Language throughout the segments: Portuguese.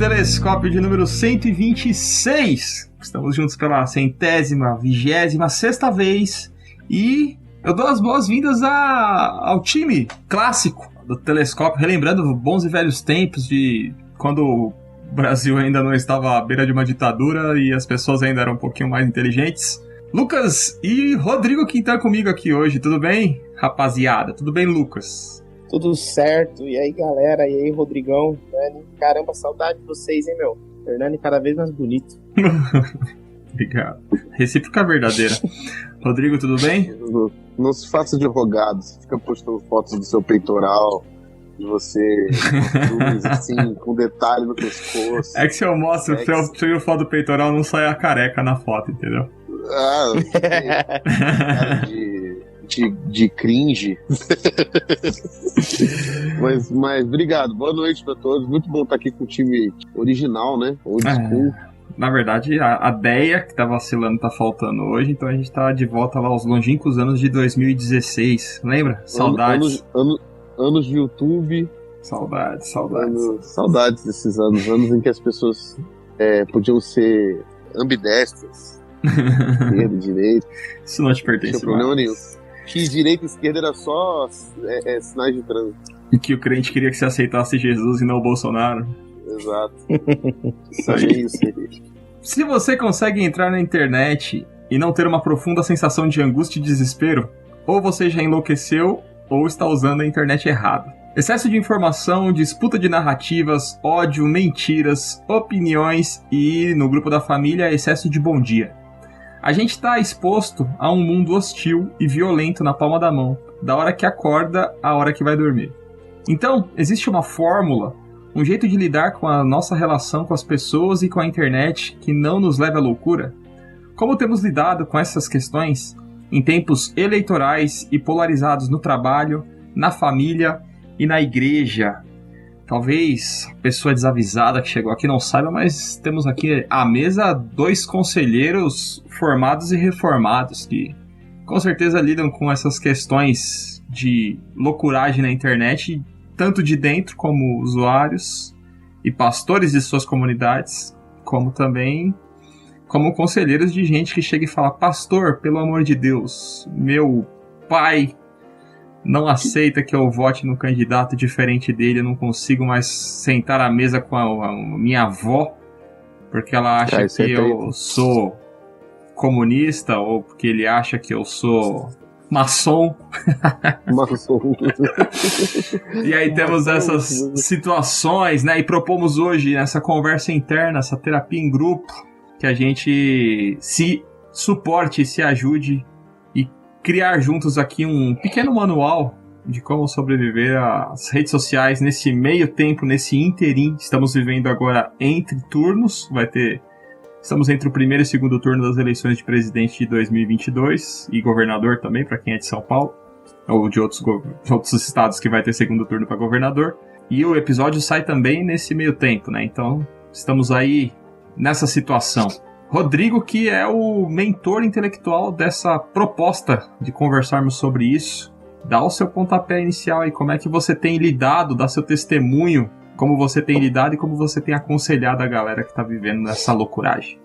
Telescópio de número 126. Estamos juntos pela 100ª, 26ª vez. E eu dou as boas-vindas ao time clássico do Telescópio, relembrando bons e velhos tempos de quando o Brasil ainda não estava à beira de uma ditadura e as pessoas ainda eram um pouquinho mais inteligentes. Lucas e Rodrigo que estão comigo aqui hoje. Tudo bem, rapaziada? Tudo bem, Lucas? Tudo certo. E aí, galera? E aí, Rodrigão? Hernani? Caramba, saudade de vocês, hein, meu? Hernani cada vez mais bonito. Obrigado. Recíproca verdadeira. Rodrigo, tudo bem? Não se faça de rogado. Você fica postando fotos do seu peitoral, de você assim, com detalhe no pescoço. É que se eu mostro, se eu tiro foto do peitoral, não sai a careca na foto, entendeu? Ah, cara de cringe. mas obrigado, boa noite pra todos. Muito bom estar aqui com o time original, né? Old school. Na verdade, a Deia, que tá vacilando, tá faltando hoje, então a gente tá de volta lá aos longínquos anos de 2016. Lembra? Saudades. Anos de YouTube. Saudades. Saudades desses anos em que as pessoas podiam ser ambidestras. Esquerda, direita. Isso não te pertence. Não tinha problema nenhum. Que direita e esquerda era só sinais de trânsito. E que o crente queria que você aceitasse Jesus e não o Bolsonaro. Exato. Isso aí. Se você consegue entrar na internet e não ter uma profunda sensação de angústia e desespero, ou você já enlouqueceu ou está usando a internet errado. Excesso de informação, disputa de narrativas, ódio, mentiras, opiniões e, no grupo da família, excesso de bom dia. A gente está exposto a um mundo hostil e violento na palma da mão, da hora que acorda à hora que vai dormir. Então, existe uma fórmula, um jeito de lidar com a nossa relação com as pessoas e com a internet que não nos leve à loucura? Como temos lidado com essas questões em tempos eleitorais e polarizados no trabalho, na família e na igreja? Talvez a pessoa desavisada que chegou aqui não saiba, mas temos aqui à mesa 2 conselheiros formados e reformados que com certeza lidam com essas questões de loucuragem na internet, tanto de dentro como usuários e pastores de suas comunidades, como também como conselheiros de gente que chega e fala: pastor, pelo amor de Deus, meu pai não aceita que eu vote no candidato diferente dele, eu não consigo mais sentar à mesa com a minha avó, porque ela acha que eu sou comunista, ou porque ele acha que eu sou maçom. E aí temos essas situações, né? E propomos hoje essa conversa interna, essa terapia em grupo, que a gente se suporte, se ajude e criar juntos aqui um pequeno manual de como sobreviver às redes sociais nesse meio tempo, nesse interim. Estamos vivendo agora entre turnos, estamos entre o primeiro e segundo turno das eleições de presidente de 2022 e governador também, para quem é de São Paulo, ou de outros estados que vai ter segundo turno para governador. E o episódio sai também nesse meio tempo, né? Então, estamos aí nessa situação. Rodrigo, que é o mentor intelectual dessa proposta de conversarmos sobre isso, dá o seu pontapé inicial aí, como é que você tem lidado, dá seu testemunho, como você tem lidado e como você tem aconselhado a galera que está vivendo nessa loucuragem.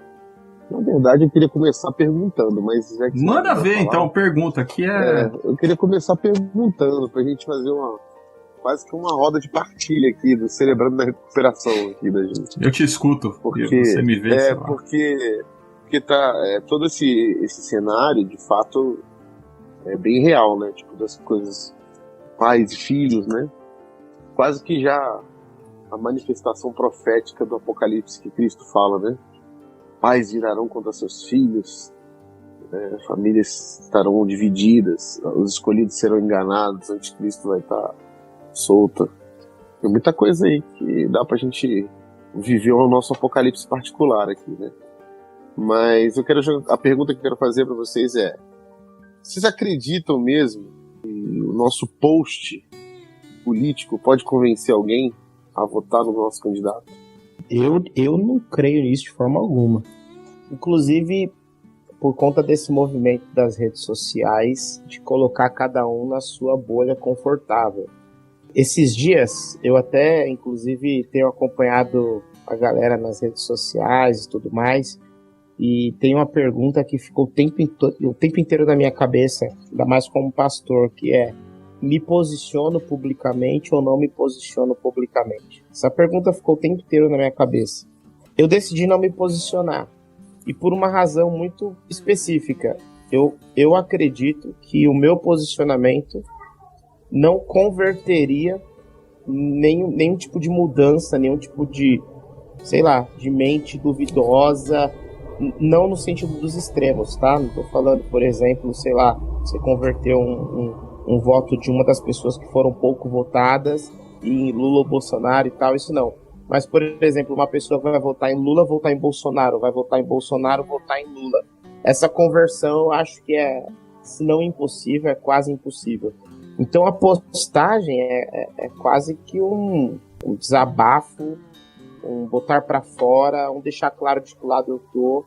Na verdade, eu queria começar perguntando, mas já que manda ver, então, pergunta, que eu queria começar perguntando, pra gente fazer quase que uma roda de partilha aqui, celebrando a recuperação aqui da gente. Eu te escuto, porque você me vê. Porque todo esse cenário, de fato, é bem real, né? Tipo, das coisas, pais e filhos, né? Quase que já a manifestação profética do Apocalipse que Cristo fala, né? Pais virarão contra seus filhos, famílias estarão divididas, os escolhidos serão enganados, o anticristo vai estar solta. Tem muita coisa aí que dá pra gente viver o nosso apocalipse particular aqui, né? Mas a pergunta que eu quero fazer pra vocês é: vocês acreditam mesmo que o nosso post político pode convencer alguém a votar no nosso candidato? Eu não creio nisso de forma alguma. Inclusive, por conta desse movimento das redes sociais, de colocar cada um na sua bolha confortável. Esses dias, eu até, inclusive, tenho acompanhado a galera nas redes sociais e tudo mais. E tem uma pergunta que ficou o tempo inteiro na minha cabeça, ainda mais como pastor, que é: me posiciono publicamente ou não me posiciono publicamente? Essa pergunta ficou o tempo inteiro na minha cabeça. Eu decidi não me posicionar, e por uma razão muito específica. Eu acredito que o meu posicionamento não converteria nenhum tipo de mudança, nenhum tipo de, sei lá, de mente duvidosa, não no sentido dos extremos, tá? Não tô falando, por exemplo, sei lá, você converteu um voto de uma das pessoas que foram pouco votadas em Lula ou Bolsonaro e tal, isso não. Mas, por exemplo, uma pessoa vai votar em Lula, votar em Bolsonaro, vai votar em Bolsonaro, votar em Lula. Essa conversão eu acho que é, se não impossível, é quase impossível. Então a postagem é quase que um desabafo, um botar para fora, um deixar claro de que lado eu tô.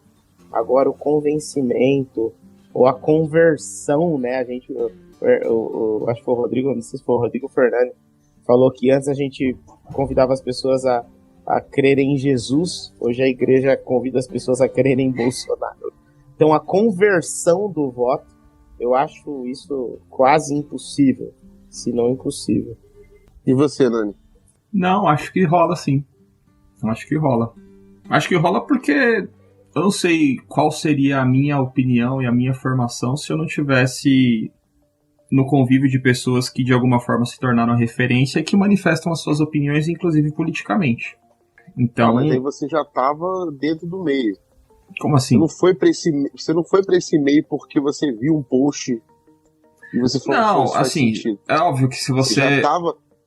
Agora o convencimento ou a conversão, né? A gente, eu acho que foi o Rodrigo, não sei se foi o Rodrigo Fernandes, falou que antes a gente convidava as pessoas a crerem em Jesus, hoje a igreja convida as pessoas a crerem em Bolsonaro. Então a conversão do voto, eu acho isso quase impossível, se não impossível. E você, Nani? Não, acho que rola sim. Acho que rola. Acho que rola porque eu não sei qual seria a minha opinião e a minha formação se eu não tivesse no convívio de pessoas que de alguma forma se tornaram referência e que manifestam as suas opiniões, inclusive politicamente. Então, mas aí você já estava dentro do meio. Como assim? Você não foi para esse meio porque você viu um post e você falou: não, assim, é óbvio que se você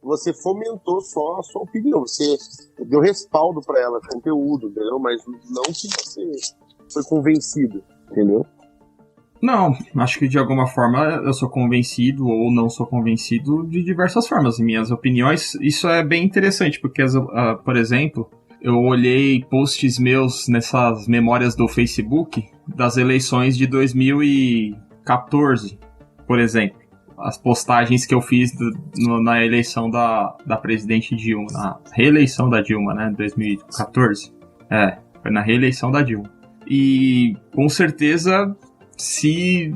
você fomentou só a sua opinião, você deu respaldo para ela, conteúdo, entendeu? Mas não que você foi convencido, entendeu? Não, acho que de alguma forma eu sou convencido ou não sou convencido de diversas formas. Minhas opiniões, isso é bem interessante, porque, por exemplo, eu olhei posts meus nessas memórias do Facebook das eleições de 2014, por exemplo. As postagens que eu fiz na eleição da presidente Dilma, na reeleição da Dilma, né, 2014. Foi na reeleição da Dilma. E, com certeza, se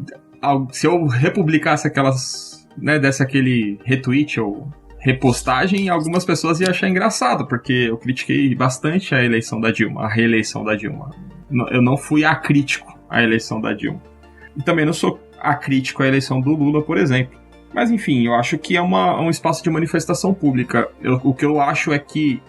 eu republicasse aquelas, né, desse aquele retweet ou repostagem, algumas pessoas iam achar engraçado, porque eu critiquei bastante a eleição da Dilma, a reeleição da Dilma. Eu não fui acrítico à eleição da Dilma. E também não sou acrítico à eleição do Lula, por exemplo. Mas, enfim, eu acho que é um espaço de manifestação pública. O que eu acho é que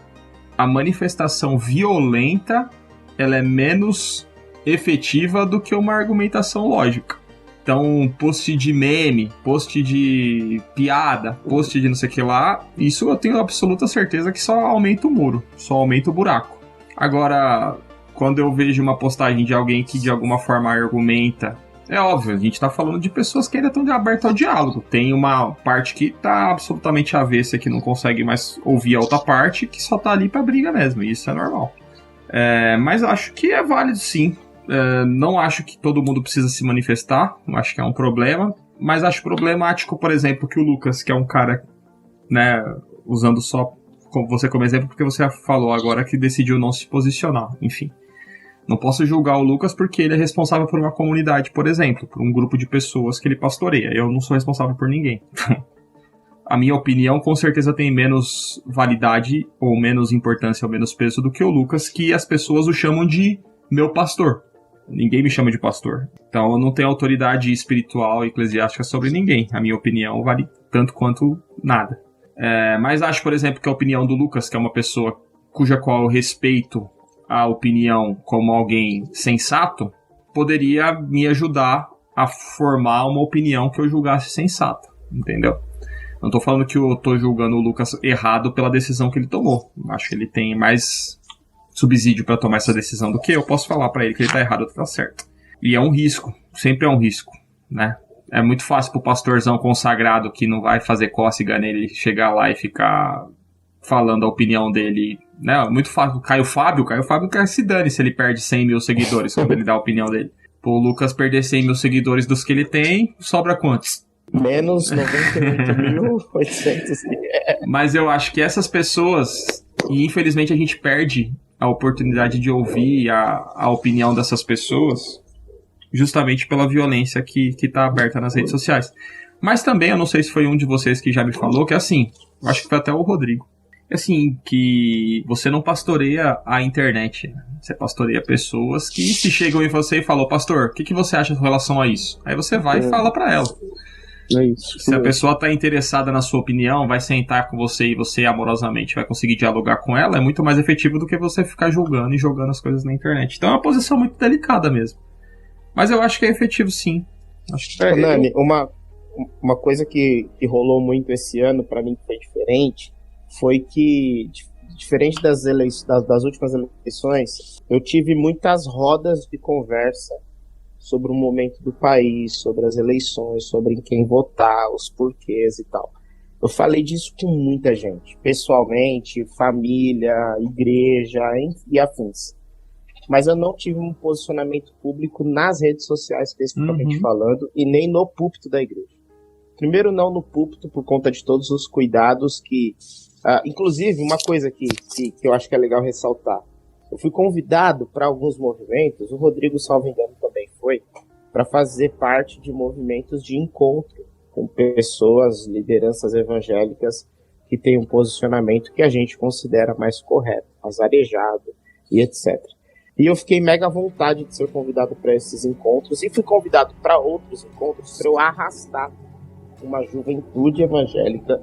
a manifestação violenta, ela é menos efetiva do que uma argumentação lógica. Então, post de meme, post de piada, post de não sei o que lá, isso eu tenho absoluta certeza que só aumenta o muro, só aumenta o buraco. Agora, quando eu vejo uma postagem de alguém que de alguma forma argumenta, é óbvio, a gente tá falando de pessoas que ainda estão abertas ao diálogo. Tem uma parte que tá absolutamente avessa, que não consegue mais ouvir a outra parte, que só tá ali pra briga mesmo, e isso é normal. Mas acho que é válido sim. Não acho que todo mundo precisa se manifestar, acho que é um problema, mas acho problemático, por exemplo, que o Lucas, que é um cara, né, usando só você como exemplo, porque você falou agora que decidiu não se posicionar, enfim. Não posso julgar o Lucas porque ele é responsável por uma comunidade, por exemplo, por um grupo de pessoas que ele pastoreia. Eu não sou responsável por ninguém. A minha opinião com certeza tem menos validade, ou menos importância, ou menos peso do que o Lucas, que as pessoas o chamam de meu pastor. Ninguém me chama de pastor. Então eu não tenho autoridade espiritual e eclesiástica sobre ninguém. A minha opinião vale tanto quanto nada. Mas acho, por exemplo, que a opinião do Lucas, que é uma pessoa cuja qual eu respeito a opinião como alguém sensato, poderia me ajudar a formar uma opinião que eu julgasse sensata. Entendeu? Não tô falando que eu tô julgando o Lucas errado pela decisão que ele tomou. Acho que ele tem mais subsídio para tomar essa decisão do que eu posso falar para ele que ele tá errado ou tá certo. E é um risco, sempre é um risco, né? É muito fácil pro pastorzão consagrado que não vai fazer cócega nele chegar lá e ficar falando a opinião dele, né? Muito fácil. Caio Fábio quer se dane se ele perde 100 mil seguidores quando ele dá a opinião dele. Pro Lucas perder 100 mil seguidores dos que ele tem, sobra quantos? Menos 98.800. Mas eu acho que essas pessoas, e infelizmente a gente perde a oportunidade de ouvir a opinião dessas pessoas, justamente pela violência que está aberta nas redes sociais. Mas também, eu não sei se foi um de vocês que já me falou, que assim, eu acho que foi até o Rodrigo, assim, que você não pastoreia a internet, né? Você pastoreia pessoas que se chegam em você e falam, pastor, o que você acha em relação a isso? Aí você vai e fala pra ela. É isso. Se a pessoa está interessada na sua opinião, vai sentar com você e você amorosamente vai conseguir dialogar com ela, é muito mais efetivo do que você ficar julgando e jogando as coisas na internet. Então é uma posição muito delicada mesmo. Mas eu acho que é efetivo, sim. Acho que... Nani, uma coisa que rolou muito esse ano, pra mim, que foi diferente, foi que, diferente das últimas eleições, eu tive muitas rodas de conversa sobre o momento do país, sobre as eleições, sobre em quem votar, os porquês e tal. Eu falei disso com muita gente, pessoalmente, família, igreja e afins. Mas eu não tive um posicionamento público nas redes sociais, especificamente falando, e nem no púlpito da igreja. Primeiro, não no púlpito, por conta de todos os cuidados que... inclusive, uma coisa que eu acho que é legal ressaltar. Eu fui convidado para alguns movimentos, o Rodrigo, salvo engano, também foi, para fazer parte de movimentos de encontro com pessoas, lideranças evangélicas que têm um posicionamento que a gente considera mais correto, mais arejado e etc. E eu fiquei mega à vontade de ser convidado para esses encontros e fui convidado para outros encontros para eu arrastar uma juventude evangélica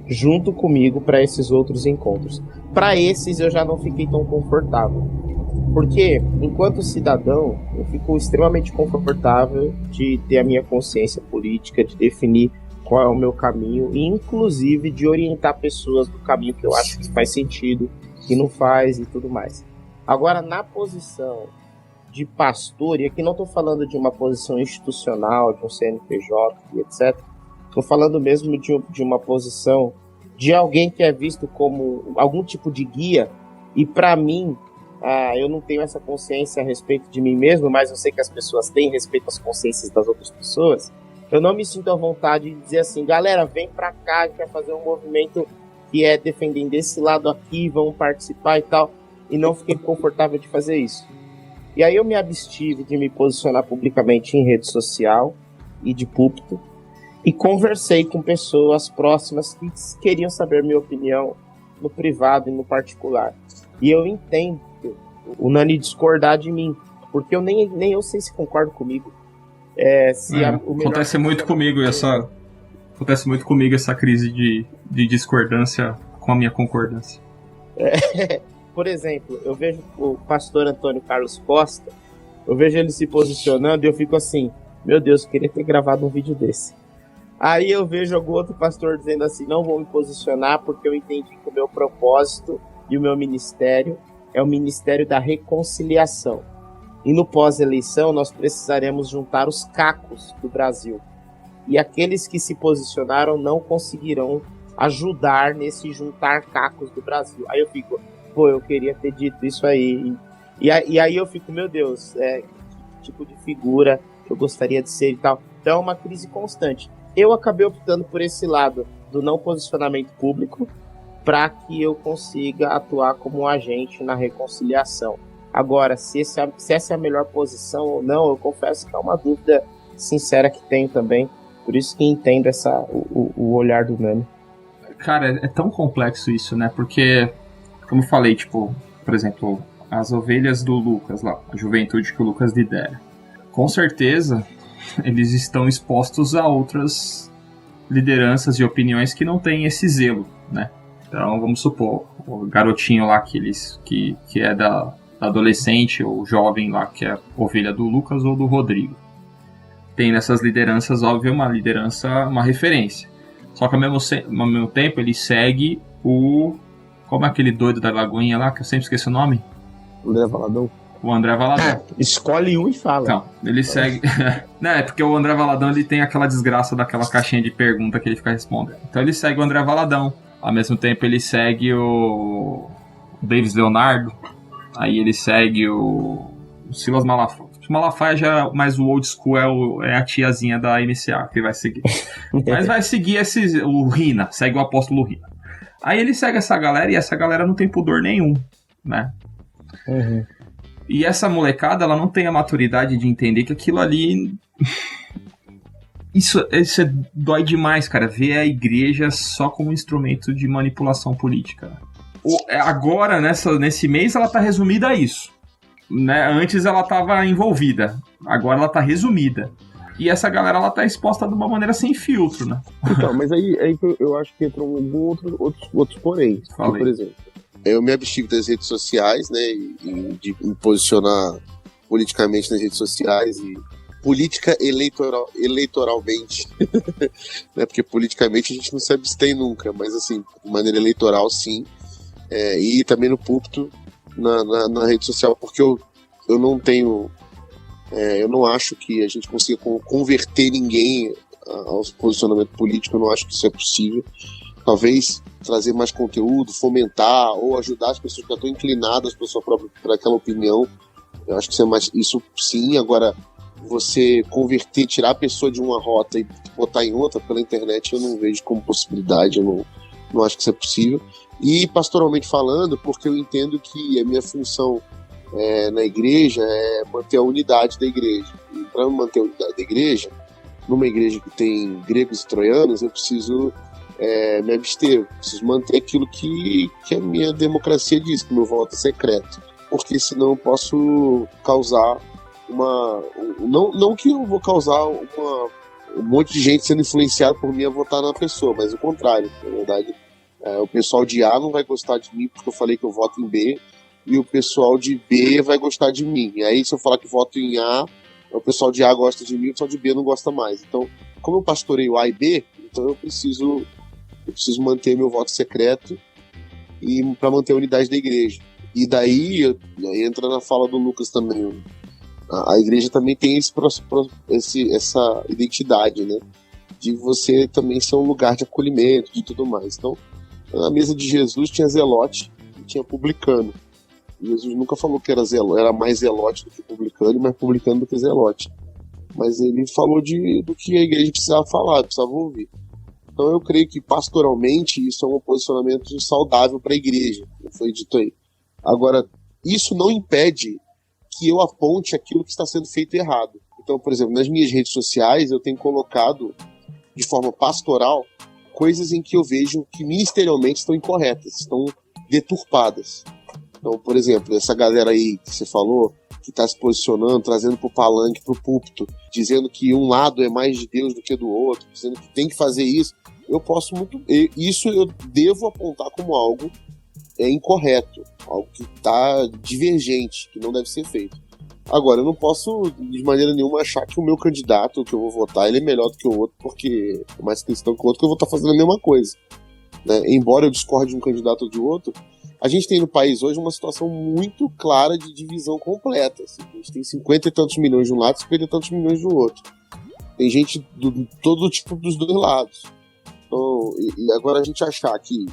junto comigo para esses outros encontros. Para esses eu já não fiquei tão confortável, porque enquanto cidadão eu fico extremamente confortável de ter a minha consciência política, de definir qual é o meu caminho e inclusive de orientar pessoas do caminho que eu acho que faz sentido, que não faz e tudo mais. Agora, na posição de pastor, e aqui não estou falando de uma posição institucional, de um CNPJ e etc., estou falando mesmo de uma posição de alguém que é visto como algum tipo de guia, e para mim, eu não tenho essa consciência a respeito de mim mesmo, mas eu sei que as pessoas têm respeito às consciências das outras pessoas. Eu não me sinto à vontade de dizer assim, galera, vem para cá, a gente vai fazer um movimento que é defendendo desse lado aqui, vamos participar e tal, e não fiquei confortável de fazer isso. E aí eu me abstive de me posicionar publicamente em rede social e de púlpito, e conversei com pessoas próximas que queriam saber minha opinião no privado e no particular. E eu entendo o Nani discordar de mim, porque eu nem eu sei se concordo comigo. Acontece muito comigo essa crise de discordância com a minha concordância. Por exemplo, eu vejo o pastor Antônio Carlos Costa, eu vejo ele se posicionando e eu fico assim, meu Deus, eu queria ter gravado um vídeo desse. Aí eu vejo algum outro pastor dizendo assim, não vou me posicionar porque eu entendi que o meu propósito e o meu ministério é o ministério da reconciliação. E no pós-eleição nós precisaremos juntar os cacos do Brasil. E aqueles que se posicionaram não conseguirão ajudar nesse juntar cacos do Brasil. Aí eu fico, eu queria ter dito isso aí. E aí eu fico, meu Deus, que tipo de figura eu gostaria de ser e tal. Então é uma crise constante. Eu acabei optando por esse lado do não posicionamento público para que eu consiga atuar como um agente na reconciliação. Agora, se essa é a melhor posição ou não, eu confesso que é uma dúvida sincera que tenho também. Por isso que entendo o olhar do Nani. Cara, é tão complexo isso, né? Porque, como eu falei, tipo, por exemplo, as ovelhas do Lucas lá, a juventude que o Lucas lidera. Com certeza, eles estão expostos a outras lideranças e opiniões que não têm esse zelo, né? Então, vamos supor, o garotinho lá que é da adolescente ou jovem lá, que é a ovelha do Lucas ou do Rodrigo. Tem nessas lideranças, óbvio, uma referência. Só que ao mesmo tempo ele segue como é aquele doido da Lagoinha lá, que eu sempre esqueço o nome? André Valadão. O André Valadão. Escolhe um e fala. Então, ele segue... Não, é porque o André Valadão ele tem aquela desgraça daquela caixinha de pergunta que ele fica respondendo. Então ele segue o André Valadão. Ao mesmo tempo ele segue o Davis Leonardo. Aí ele segue o Silas Malafaia. O Malafaia já, mais o old school é a tiazinha da MCA que vai seguir. Mas vai seguir o Rina, segue o apóstolo Rina. Aí ele segue essa galera e essa galera não tem pudor nenhum, né? Uhum. E essa molecada, ela não tem a maturidade de entender que aquilo ali... Isso dói demais, cara. Ver a igreja só como instrumento de manipulação política. Agora, nesse mês, ela tá resumida a isso. Né? Antes ela tava envolvida. Agora ela tá resumida. E essa galera, ela tá exposta de uma maneira sem filtro, né? Então, mas aí eu acho que entram outros porém. Por exemplo, eu me abstive das redes sociais, né? E de me posicionar politicamente nas redes sociais e política eleitoralmente, né? Porque politicamente a gente não se abstém nunca, mas assim, de maneira eleitoral sim, e também no púlpito, na rede social, porque eu não tenho, eu não acho que a gente consiga converter ninguém ao posicionamento político, eu não acho que isso é possível. Talvez trazer mais conteúdo, fomentar ou ajudar as pessoas que já estão inclinadas para aquela opinião, eu acho que isso sim. Agora, você converter, tirar a pessoa de uma rota e botar em outra pela internet, eu não vejo como possibilidade, eu não acho que isso é possível. E pastoralmente falando, porque eu entendo que a minha função na igreja é manter a unidade da igreja. E para manter a unidade da igreja, numa igreja que tem gregos e troianos, eu preciso me abster, preciso manter aquilo que a minha democracia diz, que o meu voto é secreto. Porque senão eu posso causar não que eu vou causar um monte de gente sendo influenciada por mim a votar na pessoa, mas o contrário. Na verdade, o pessoal de A não vai gostar de mim porque eu falei que eu voto em B, e o pessoal de B vai gostar de mim. E aí, se eu falar que voto em A, o pessoal de A gosta de mim, o pessoal de B não gosta mais. Então, como eu pastoreio A e B, então eu preciso manter meu voto secreto e para manter a unidade da igreja. E daí entra na fala do Lucas também. A igreja também tem essa identidade, né? De você também ser um lugar de acolhimento, de tudo mais. Então, na mesa de Jesus tinha zelote e tinha publicano. Jesus nunca falou que era mais zelote do que publicano, mas publicano do que zelote. Mas ele falou do que a igreja precisava falar, precisava ouvir. Então eu creio que pastoralmente isso é um posicionamento saudável para a igreja, como foi dito aí. Agora, isso não impede que eu aponte aquilo que está sendo feito errado. Então, por exemplo, nas minhas redes sociais eu tenho colocado de forma pastoral coisas em que eu vejo que ministerialmente estão incorretas, estão deturpadas. Então, por exemplo, essa galera aí que você falou, que está se posicionando, trazendo para o palanque, para o púlpito, dizendo que um lado é mais de Deus do que do outro, dizendo que tem que fazer isso, isso eu devo apontar como algo incorreto, algo que está divergente, que não deve ser feito. Agora, eu não posso, de maneira nenhuma, achar que o meu candidato, que eu vou votar, ele é melhor do que o outro, porque é mais cristão que o outro, que eu vou estar fazendo a mesma coisa. Né? Embora eu discorde de um candidato ou de outro, a gente tem no país hoje uma situação muito clara de divisão completa. Assim. A gente tem 50 e tantos milhões de um lado e 50 e tantos milhões do outro. Tem gente de todo tipo dos dois lados. Então, e agora a gente achar que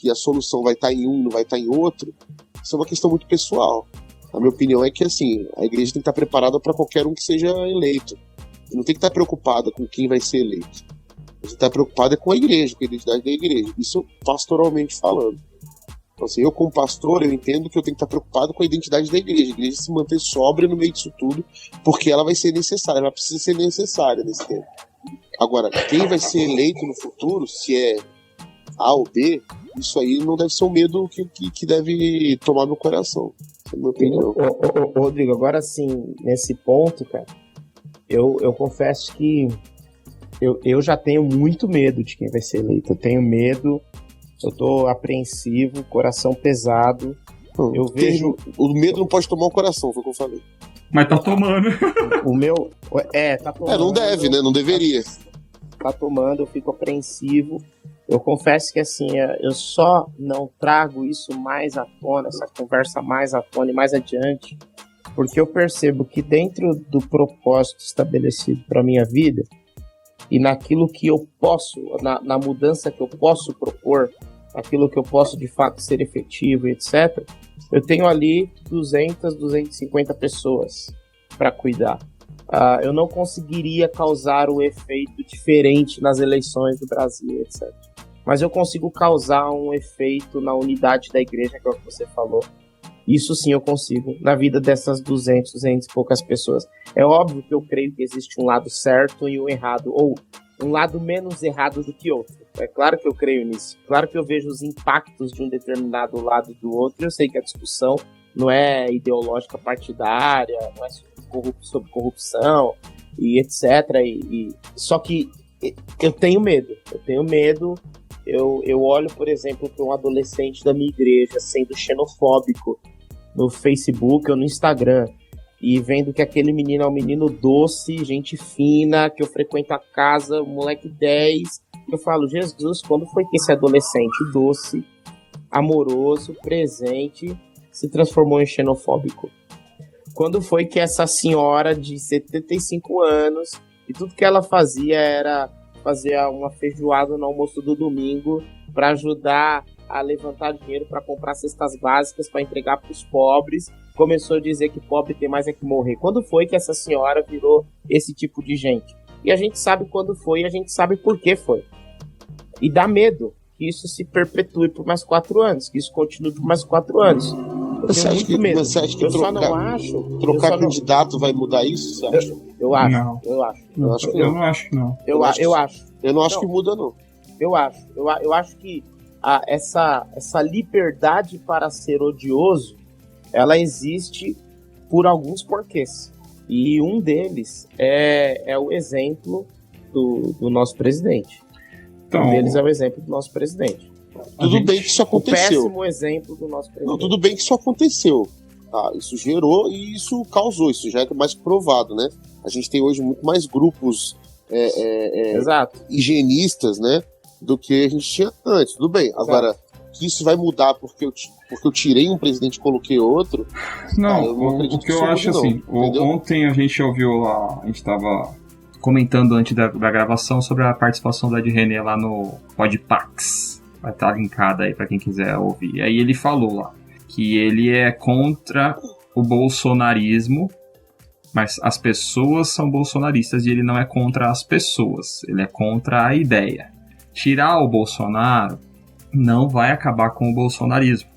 a solução vai estar em um, não vai estar em outro, isso é uma questão muito pessoal. A minha opinião é que assim, a igreja tem que estar preparada para qualquer um que seja eleito. E não tem que estar preocupada com quem vai ser eleito. A gente está preocupada com a igreja, com a identidade da igreja. Isso pastoralmente falando. Então, assim, eu como pastor, eu entendo que eu tenho que estar preocupado com a identidade da igreja. A igreja se manter sóbria no meio disso tudo, porque ela vai ser necessária, ela precisa ser necessária nesse tempo. Agora, quem vai ser eleito no futuro, se é A ou B, isso aí não deve ser um medo que deve tomar meu coração. Essa é a minha opinião. Rodrigo, agora sim, nesse ponto, cara, eu confesso que eu já tenho muito medo de quem vai ser eleito. Eu tenho medo, eu tô apreensivo, coração pesado. Eu vejo... O medo não pode tomar o coração, foi o que eu falei. Mas tá tomando. O meu... tá tomando. Não deve, né? Não deveria. Tá tomando, eu fico apreensivo. Eu confesso que assim, eu só não trago isso mais à tona, essa conversa mais à tona e mais adiante, porque eu percebo que dentro do propósito estabelecido para minha vida e naquilo que eu posso, na mudança que eu posso propor, aquilo que eu posso de fato ser efetivo, etc., eu tenho ali 200, 250 pessoas para cuidar. Eu não conseguiria causar um efeito diferente nas eleições do Brasil, etc. Mas eu consigo causar um efeito na unidade da igreja, que é o que você falou. Isso sim eu consigo, na vida dessas 200 e poucas pessoas. É óbvio que eu creio que existe um lado certo e um errado, ou um lado menos errado do que outro. É claro que eu creio nisso. Claro que eu vejo os impactos de um determinado lado e do outro. Eu sei que a discussão não é ideológica partidária, não é sobre corrupção e etc. Só que eu tenho medo. Eu olho, por exemplo, para um adolescente da minha igreja sendo xenofóbico no Facebook ou no Instagram, e vendo que aquele menino é um menino doce, gente fina, que eu frequento a casa, moleque 10, eu falo, Jesus, quando foi que esse adolescente doce, amoroso, presente, se transformou em xenofóbico? Quando foi que essa senhora de 75 anos, e tudo que ela fazia era fazer uma feijoada no almoço do domingo para ajudar a levantar dinheiro para comprar cestas básicas para entregar para os pobres, começou a dizer que pobre tem mais é que morrer? Quando foi que essa senhora virou esse tipo de gente? E a gente sabe quando foi, e a gente sabe por que foi. E dá medo que isso se perpetue por mais 4 anos, que isso continue por mais 4 anos. Você acha que eu só não acho... Trocar candidato vai mudar isso, você acha? Eu acho. Não. Eu acho. Eu não acho que não. Eu acho. Eu não acho que muda, não. Eu acho. Eu acho que essa liberdade para ser odioso, ela existe por alguns porquês. E um deles é o exemplo do nosso presidente. Então, um deles é o exemplo do nosso presidente. Tudo bem que isso aconteceu. O péssimo exemplo do nosso presidente. Não, tudo bem que isso aconteceu. Tá? Isso gerou e isso causou, isso já é mais provado, né? A gente tem hoje muito mais grupos Exato. higienistas, né? Do que a gente tinha antes. Tudo bem. Exato. Agora, que isso vai mudar porque eu tirei um presidente e coloquei outro. Não, eu não acredito o que eu acho assim, ontem a gente ouviu lá, a gente estava comentando antes da gravação sobre a participação da René lá no Podpax. Vai estar linkada aí para quem quiser ouvir. E aí ele falou lá que ele é contra o bolsonarismo, mas as pessoas são bolsonaristas e ele não é contra as pessoas, ele é contra a ideia. Tirar o Bolsonaro não vai acabar com o bolsonarismo.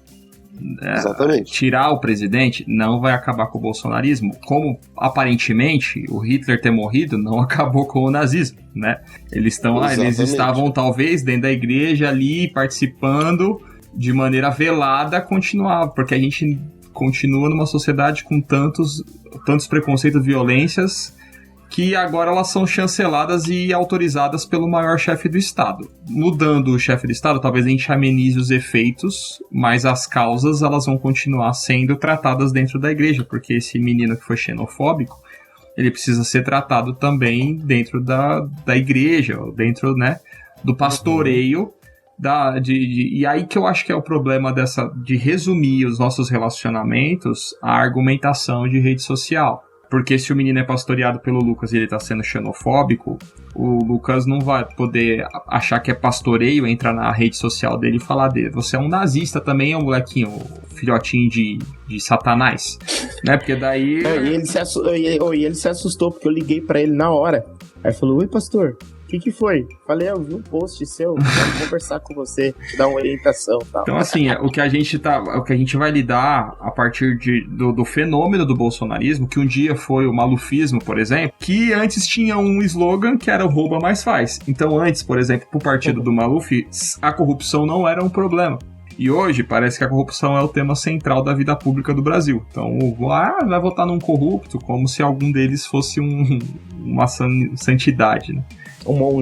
Exatamente. Tirar o presidente não vai acabar com o bolsonarismo. Como aparentemente o Hitler ter morrido não acabou com o nazismo, né? Eles estavam talvez dentro da igreja ali participando de maneira velada, continuar, porque a gente continua numa sociedade com tantos preconceitos e violências que agora elas são chanceladas e autorizadas pelo maior chefe do Estado. Mudando o chefe do Estado, talvez a gente amenize os efeitos, mas as causas elas vão continuar sendo tratadas dentro da igreja, porque esse menino que foi xenofóbico, ele precisa ser tratado também dentro da igreja, dentro, né, do pastoreio. E aí que eu acho que é o problema de resumir os nossos relacionamentos à argumentação de rede social. Porque se o menino é pastoreado pelo Lucas e ele tá sendo xenofóbico, o Lucas não vai poder achar que é pastoreio, entrar na rede social dele e falar dele. Você é um nazista também, é um molequinho, filhotinho de satanás, né? Porque daí... E ele se assustou, porque eu liguei pra ele na hora. Aí falou, oi pastor, o que foi? Falei, eu vi um post seu, quero conversar com você, te dar uma orientação e tal. Então, assim, o que a gente vai lidar a partir do fenômeno do bolsonarismo, que um dia foi o malufismo, por exemplo, que antes tinha um slogan que era o rouba mais faz. Então, antes, por exemplo, pro partido do Maluf, a corrupção não era um problema. E hoje parece que a corrupção é o tema central da vida pública do Brasil. Então, vai votar num corrupto, como se algum deles fosse uma santidade, né?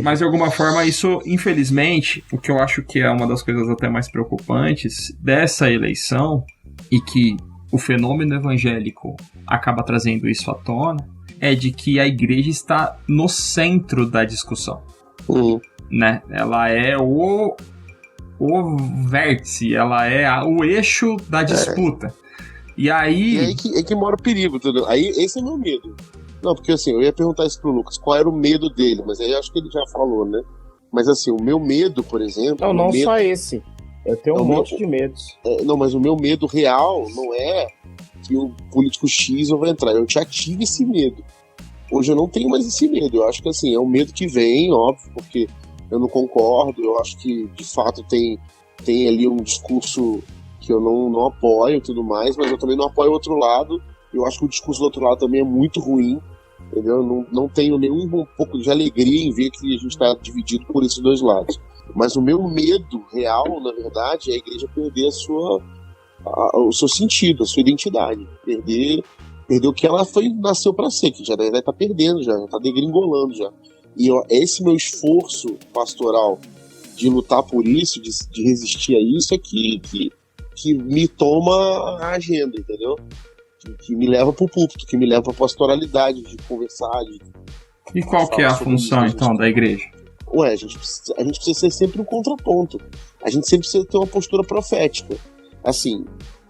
Mas de alguma forma isso, infelizmente, o que eu acho que é uma das coisas até mais preocupantes dessa eleição, e que o fenômeno evangélico acaba trazendo isso à tona, é de que a igreja está no centro da discussão. Né? Ela é o vértice, ela é o eixo da disputa. E aí que mora o perigo, entendeu? Aí esse é o meu medo. Não, porque assim, eu ia perguntar isso pro Lucas, qual era o medo dele, mas aí acho que ele já falou, né? Mas assim, o meu medo, por exemplo... Não só esse. Eu tenho um monte de medos. Não, mas o meu medo real não é que o político X vai entrar. Eu já tive esse medo. Hoje eu não tenho mais esse medo. Eu acho que assim, é um medo que vem, óbvio, porque eu não concordo. Eu acho que, de fato, tem ali um discurso que eu não apoio e tudo mais, mas eu também não apoio o outro lado. Eu acho que o discurso do outro lado também é muito ruim, entendeu? Eu não tenho nenhum um pouco de alegria em ver que a gente está dividido por esses dois lados. Mas o meu medo real, na verdade, é a igreja perder o seu sentido, a sua identidade. Perder o que ela nasceu para ser, que já deve estar perdendo, já está degringolando já. E esse meu esforço pastoral de lutar por isso, de resistir a isso, é que me toma a agenda, entendeu? Que me leva para o púlpito, que me leva para a pastoralidade, de conversar. E qual que é a função, então, da igreja? A gente precisa ser sempre um contraponto. A gente sempre precisa ter uma postura profética. Assim,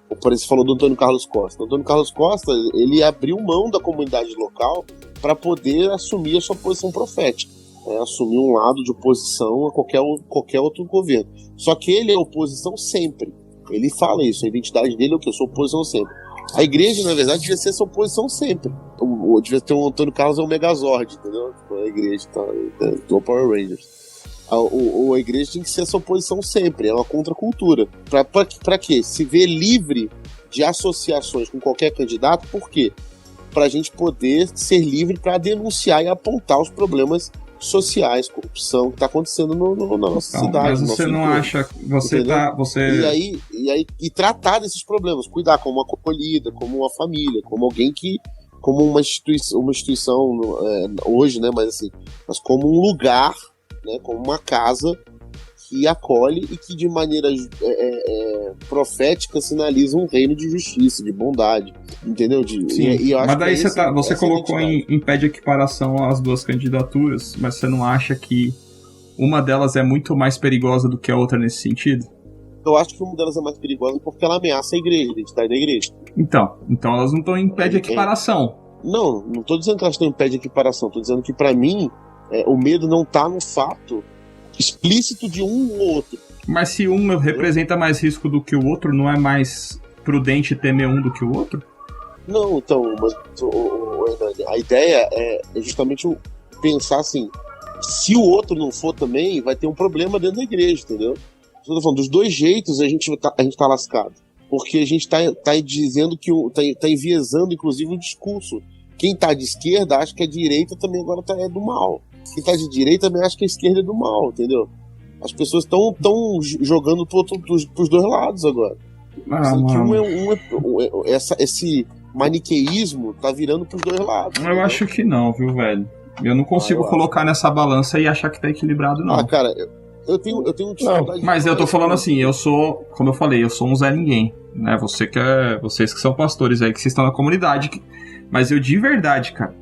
por exemplo, você falou do Antônio Carlos Costa. O Antônio Carlos Costa, ele abriu mão da comunidade local para poder assumir a sua posição profética. Assumir um lado de oposição a qualquer outro governo. Só que ele é oposição sempre. Ele fala isso, a identidade dele é o que? Eu sou oposição sempre. A igreja, na verdade, devia ser essa oposição sempre. Devia ter um Antônio Carlos é um Megazord, entendeu? A igreja do Power Rangers. A igreja tem que ser essa oposição sempre, é uma contracultura. Pra quê? Se ver livre de associações com qualquer candidato, por quê? Pra gente poder ser livre para denunciar e apontar os problemas sociais, corrupção que está acontecendo na nossa cidade. Mas você não acha que você E tratar desses problemas, cuidar como uma acolhida, como uma família, como alguém como uma instituição hoje, né, mas como um lugar, né, como uma casa que acolhe e que de maneira profética sinaliza um reino de justiça, de bondade, entendeu? Sim, e eu acho mas daí você colocou em pé de equiparação as duas candidaturas, mas você não acha que uma delas é muito mais perigosa do que a outra nesse sentido? Eu acho que uma delas é mais perigosa porque ela ameaça a igreja, a identidade da igreja. Então elas não estão em pé de equiparação. Não estou dizendo que elas estão em pé de equiparação, estou dizendo que para mim o medo não está no fato explícito de um ou outro. Mas se um representa mais risco do que o outro, não é mais prudente temer um do que o outro? Não, então, mas a ideia é justamente pensar assim, se o outro não for também, vai ter um problema dentro da igreja, entendeu? Eu tô falando, dos dois jeitos a gente tá lascado. Porque a gente tá dizendo que tá enviesando, inclusive, o discurso. Quem tá de esquerda acha que a direita também agora é do mal. Quem tá de direita também acha que a esquerda é do mal, entendeu? As pessoas estão jogando pros dois lados agora. Esse maniqueísmo tá virando pros dois lados. Eu acho que não, viu, velho? Eu não consigo colocar nessa balança e achar que tá equilibrado, não. Cara, eu tenho dificuldade. Mas eu tô falando assim, eu sou, como eu falei, eu sou um Zé Ninguém, né? Vocês que são pastores aí, que vocês estão na comunidade. Mas eu de verdade, cara,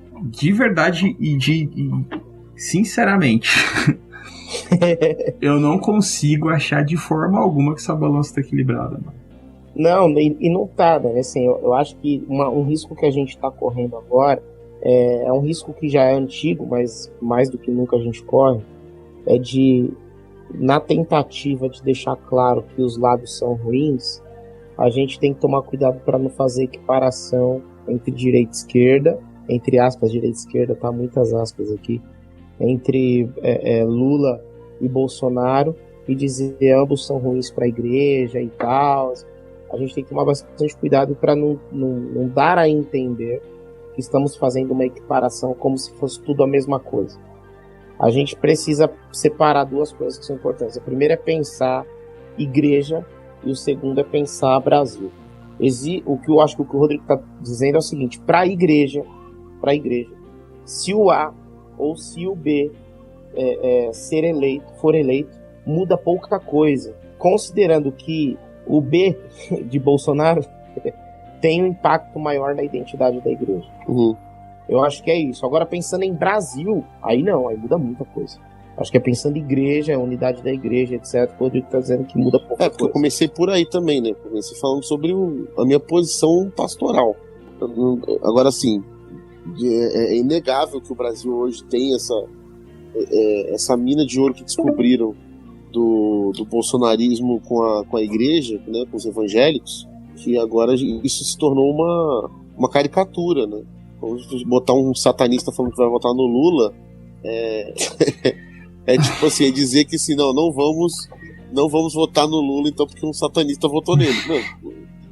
sinceramente, eu não consigo achar de forma alguma que essa balança tá equilibrada, mano. Não, e não tá, né? Assim, eu acho que um risco que a gente tá correndo agora é um risco que já é antigo, mas mais do que nunca a gente corre, é de, na tentativa de deixar claro que os lados são ruins, a gente tem que tomar cuidado para não fazer equiparação entre direita e esquerda, entre aspas, direita e esquerda, tá? Muitas aspas aqui, entre Lula e Bolsonaro, e dizer que ambos são ruins para a igreja e tal. A gente tem que tomar bastante cuidado para não dar a entender que estamos fazendo uma equiparação como se fosse tudo a mesma coisa. A gente precisa separar duas coisas que são importantes. A primeira é pensar igreja e o segundo é pensar Brasil. O que eu acho que o Rodrigo está dizendo é o seguinte: para a igreja, se o A ou se o B for eleito, muda pouca coisa, considerando que o B de Bolsonaro tem um impacto maior na identidade da igreja. Uhum. Eu acho que é isso. Agora, pensando em Brasil, aí muda muita coisa. Acho que é pensando em igreja, unidade da igreja, etc. O Rodrigo está dizendo que muda pouca coisa. Porque eu comecei por aí também, né? Comecei falando sobre a minha posição pastoral. Agora, assim, é inegável que o Brasil hoje tem essa mina de ouro que descobriram do bolsonarismo com a igreja, né, com os evangélicos, que agora isso se tornou uma caricatura, né? Botar um satanista falando que vai votar no Lula tipo assim, dizer que assim, não vamos não vamos votar no Lula então porque um satanista votou nele.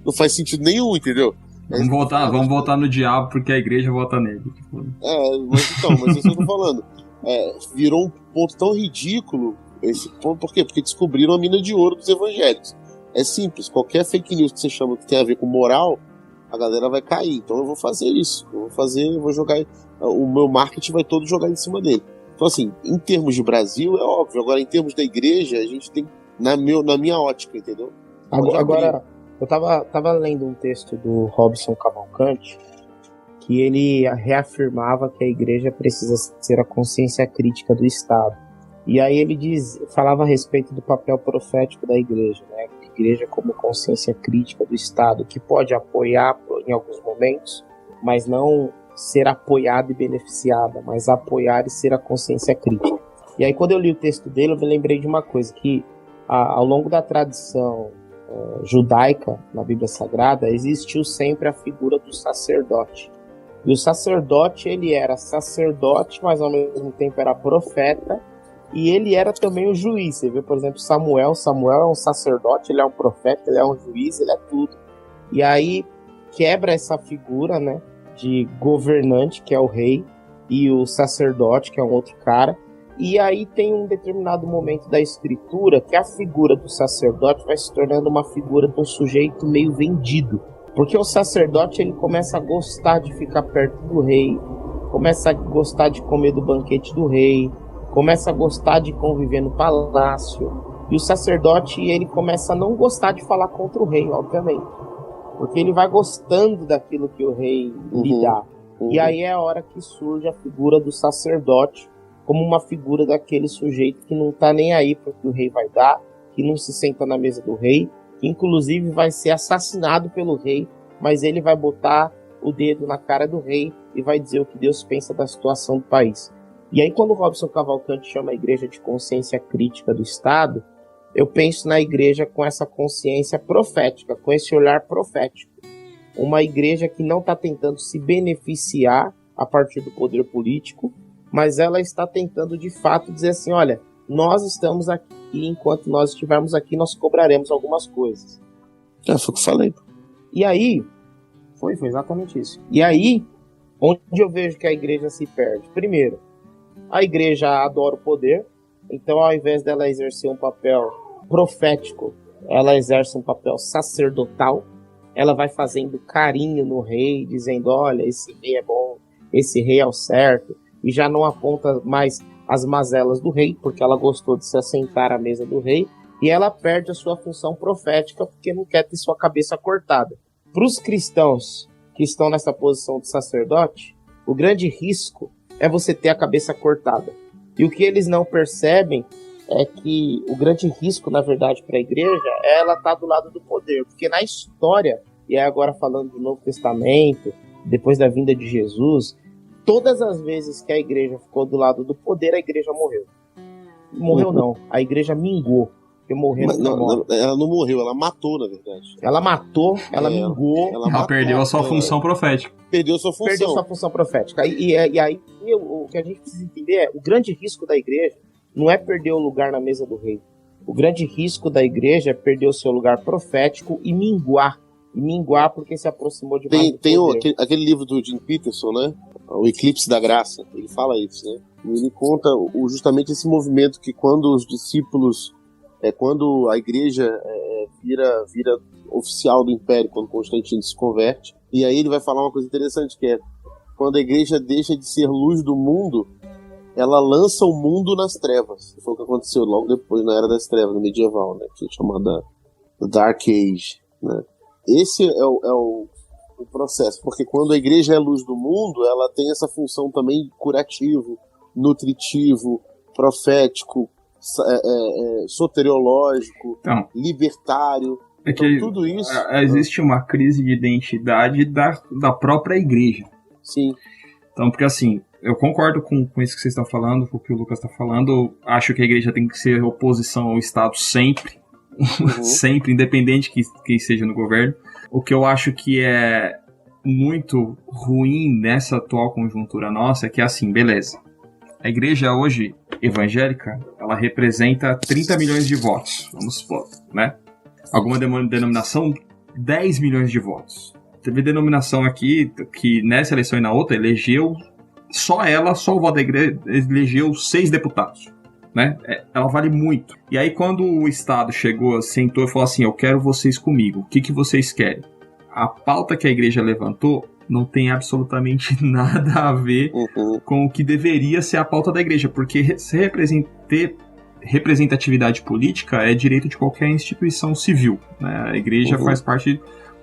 Não faz sentido nenhum, entendeu? Vamos votar no diabo porque a igreja vota nele. Mas isso que eu tô falando. Virou um ponto tão ridículo esse ponto. Por quê? Porque descobriram a mina de ouro dos evangélicos. É simples, qualquer fake news que você chama que tem a ver com moral, a galera vai cair. Então eu vou fazer isso. Eu vou jogar. O meu marketing vai todo jogar em cima dele. Então, assim, em termos de Brasil, é óbvio. Agora, em termos da igreja, a gente tem, na minha ótica, entendeu? Agora, eu tava lendo um texto do Robson Cavalcante, que ele reafirmava que a igreja precisa ser a consciência crítica do Estado. E aí ele falava a respeito do papel profético da igreja, né? A igreja como consciência crítica do Estado, que pode apoiar em alguns momentos, mas não ser apoiada e beneficiada, mas apoiar e ser a consciência crítica. E aí quando eu li o texto dele, eu me lembrei de uma coisa, que ao longo da tradição judaica, na Bíblia Sagrada, existiu sempre a figura do sacerdote. E o sacerdote, ele era sacerdote, mas ao mesmo tempo era profeta, e ele era também o juiz. Você vê, por exemplo, Samuel é um sacerdote, ele é um profeta, ele é um juiz, ele é tudo. E aí quebra essa figura, né, de governante, que é o rei, e o sacerdote, que é um outro cara. E aí tem um determinado momento da escritura que a figura do sacerdote vai se tornando uma figura de um sujeito meio vendido. Porque o sacerdote, ele começa a gostar de ficar perto do rei, começa a gostar de comer do banquete do rei, começa a gostar de conviver no palácio. E o sacerdote, ele começa a não gostar de falar contra o rei, obviamente. Porque ele vai gostando daquilo que o rei lhe dá. E aí é a hora que surge a figura do sacerdote, como uma figura daquele sujeito que não tá nem aí para o que o rei vai dar, que não se senta na mesa do rei, que inclusive vai ser assassinado pelo rei, mas ele vai botar o dedo na cara do rei e vai dizer o que Deus pensa da situação do país. E aí quando o Robson Cavalcante chama a igreja de consciência crítica do Estado, eu penso na igreja com essa consciência profética, com esse olhar profético. Uma igreja que não está tentando se beneficiar a partir do poder político, mas ela está tentando de fato dizer assim, olha, nós estamos aqui, enquanto nós estivermos aqui, nós cobraremos algumas coisas. Foi o que eu falei. E aí, foi exatamente isso. E aí, onde eu vejo que a igreja se perde? Primeiro, a igreja adora o poder, então ao invés dela exercer um papel profético, ela exerce um papel sacerdotal, ela vai fazendo carinho no rei, dizendo, olha, esse rei é bom, esse rei é o certo, e já não aponta mais as mazelas do rei, porque ela gostou de se assentar à mesa do rei, e ela perde a sua função profética porque não quer ter sua cabeça cortada. Para os cristãos que estão nessa posição de sacerdote, o grande risco é você ter a cabeça cortada. E o que eles não percebem é que o grande risco, na verdade, para a igreja é ela estar do lado do poder, porque na história, e aí agora falando do Novo Testamento, depois da vinda de Jesus, todas as vezes que a igreja ficou do lado do poder, a igreja morreu. Morreu não, a igreja mingou. Porque morreu ela não morreu, ela matou, na verdade. Ela matou, ela mingou. Ela perdeu a sua função profética. Perdeu sua função profética. E aí, o que a gente precisa entender é, o grande risco da igreja não é perder o lugar na mesa do rei. O grande risco da igreja é perder o seu lugar profético e minguar. E minguar porque se aproximou de mais do poder. Aquele livro do Jim Peterson, né? O Eclipse da Graça. Ele fala isso, né? E ele conta justamente esse movimento que quando os discípulos... quando a igreja vira oficial do império, quando Constantino se converte, e aí ele vai falar uma coisa interessante, que é quando a igreja deixa de ser luz do mundo, ela lança o mundo nas trevas. Foi o que aconteceu logo depois, na Era das Trevas, no medieval, né, que é chamada Dark Age, né. Esse é o processo, porque quando a igreja é luz do mundo, ela tem essa função também curativo, nutritivo, profético, soteriológico, então, libertário. Então, tudo isso. Existe uma crise de identidade da própria igreja. Sim. Então, porque assim, eu concordo com isso que vocês estão falando, com o que o Lucas está falando. Acho que a igreja tem que ser oposição ao Estado sempre. Sempre, independente que seja no governo. O que eu acho que é muito ruim nessa atual conjuntura nossa é que, assim, beleza. A igreja hoje, evangélica, ela representa 30 milhões de votos, vamos supor, né? Alguma denominação, 10 milhões de votos. Teve denominação aqui que nessa eleição e na outra elegeu, só o voto da igreja elegeu 6 deputados, né? Ela vale muito. E aí quando o Estado chegou, sentou e falou assim, eu quero vocês comigo, o que vocês querem? A pauta que a igreja levantou não tem absolutamente nada a ver com o que deveria ser a pauta da igreja, porque ter representatividade política é direito de qualquer instituição civil, né? A igreja faz parte,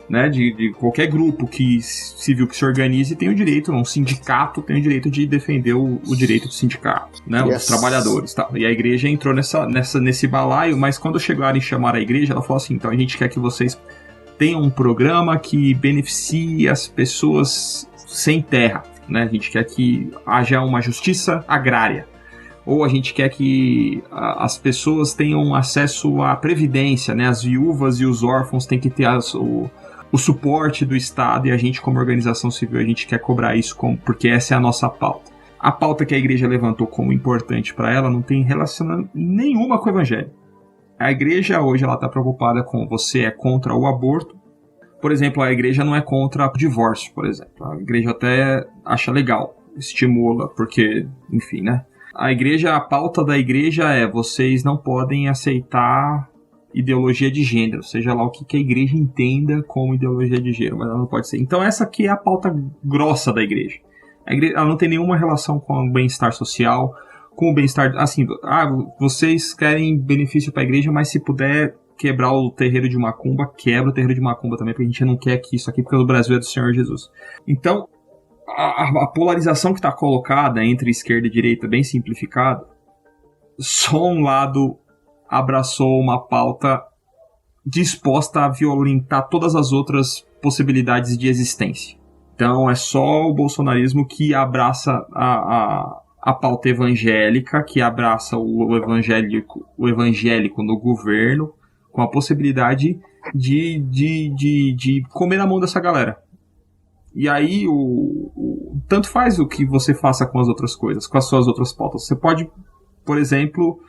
né, de qualquer grupo civil que se organize, tem o direito, um sindicato tem o direito de defender o direito do sindicato, né, os trabalhadores, tá? E a igreja entrou nesse balaio, mas quando chegaram e chamaram a igreja, ela falou assim, então a gente quer que vocês tenham um programa que beneficie as pessoas sem terra, né? A gente quer que haja uma justiça agrária, ou a gente quer que as pessoas tenham acesso à previdência, né? As viúvas e os órfãos têm que ter o suporte do Estado, e a gente, como organização civil, a gente quer cobrar isso porque essa é a nossa pauta. A pauta que a igreja levantou como importante para ela não tem relação nenhuma com o evangelho. A igreja hoje ela está preocupada com você é contra o aborto. Por exemplo, a igreja não é contra o divórcio, por exemplo. A igreja até acha legal, estimula, porque, enfim, né? A pauta da igreja é vocês não podem aceitar ideologia de gênero, seja lá o que a igreja entenda como ideologia de gênero, mas ela não pode ser. Então essa aqui é a pauta grossa da igreja. A igreja ela não tem nenhuma relação com o bem-estar social, com o bem-estar, assim, vocês querem benefício para a igreja, mas se puder quebrar o terreiro de macumba, quebra o terreiro de macumba também, porque a gente não quer que isso aqui, porque o Brasil é do Senhor Jesus. Então, a polarização que está colocada entre esquerda e direita, bem simplificada, só um lado abraçou uma pauta disposta a violentar todas as outras possibilidades de existência. Então, é só o bolsonarismo que abraça a pauta evangélica, que abraça o evangélico no governo, com a possibilidade de comer na mão dessa galera. E aí, tanto faz o que você faça com as outras coisas, com as suas outras pautas. Você pode, por exemplo,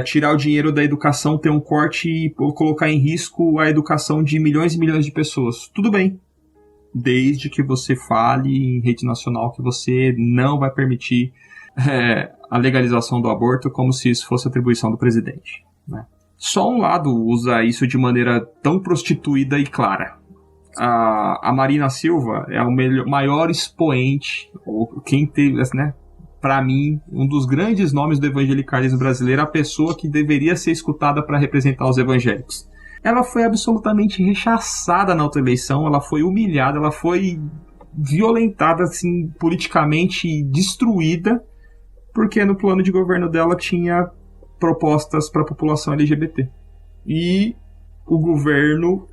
tirar o dinheiro da educação, ter um corte e colocar em risco a educação de milhões e milhões de pessoas. Tudo bem. Desde que você fale em rede nacional que você não vai permitir a legalização do aborto como se isso fosse atribuição do presidente, né? Só um lado usa isso de maneira tão prostituída e clara. A Marina Silva é o maior expoente, ou quem teve, né, para mim, um dos grandes nomes do evangelicalismo brasileiro, a pessoa que deveria ser escutada para representar os evangélicos. Ela foi absolutamente rechaçada na outra eleição, ela foi humilhada, ela foi violentada, assim, politicamente destruída, porque no plano de governo dela tinha propostas para a população LGBT. E o governo